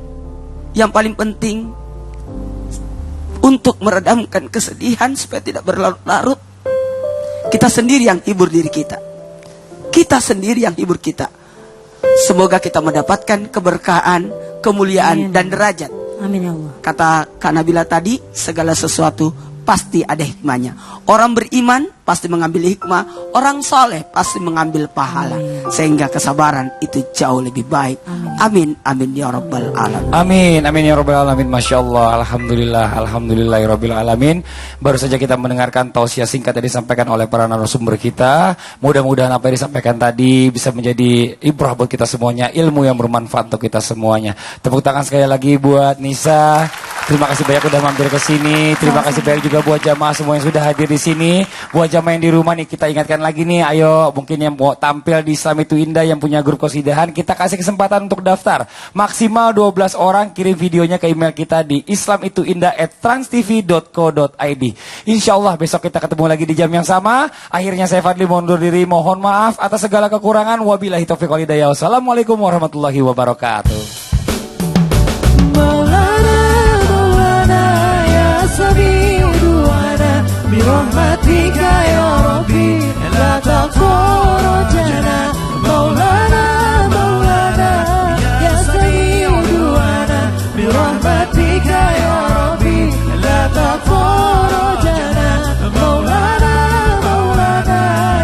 yang paling penting, untuk meredamkan kesedihan supaya tidak berlarut-larut, kita sendiri yang hibur diri kita. Kita sendiri yang hibur kita. Semoga kita mendapatkan keberkahan, kemuliaan, dan derajat. Amin ya Allah. Kata Kak Nabila tadi, segala sesuatu pasti ada hikmahnya. Orang beriman pasti mengambil hikmah, orang soleh pasti mengambil pahala. Sehingga kesabaran itu jauh lebih baik. Amin, amin ya rabbal alamin. Amin, amin ya rabbal alamin. Masya Allah, alhamdulillah, alhamdulillah ya rabbil alamin. Baru saja kita mendengarkan tausiah singkat yang disampaikan oleh para narasumber kita. Mudah-mudahan apa yang disampaikan tadi bisa menjadi ibrah buat kita semuanya, ilmu yang bermanfaat untuk kita semuanya. Tepuk tangan sekali lagi buat Nisa. Terima kasih banyak udah mampir ke sini. Terima kasih banyak juga buat jamaah semua yang sudah hadir di sini. Buat jamaah yang di rumah nih, kita ingatkan lagi nih, ayo mungkin yang mau tampil di Islam Itu Indah yang punya grup qasidahan, kita kasih kesempatan untuk daftar. Maksimal 12 orang, kirim videonya ke email kita di islamituindah@transtv.co.id. Insyaallah besok kita ketemu lagi di jam yang sama. Akhirnya saya Fadli mundur diri, mohon maaf atas segala kekurangan. Wabillahi taufiq wal hidayah. Wassalamualaikum warahmatullahi wabarakatuh. برحمتك يا ربي لا تخرجنا مولانا مولانا يا سميع دعانا برحمتك يا ربي لا تخرجنا مولانا مولانا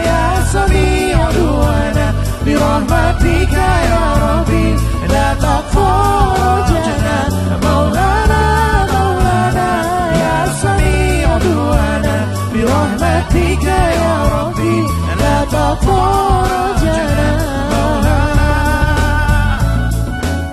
يا سميع دعانا برحمتك يا ربي لا تخرجنا مولانا مولانا يا سميع دعانا برحمتك يا ربي لا تطول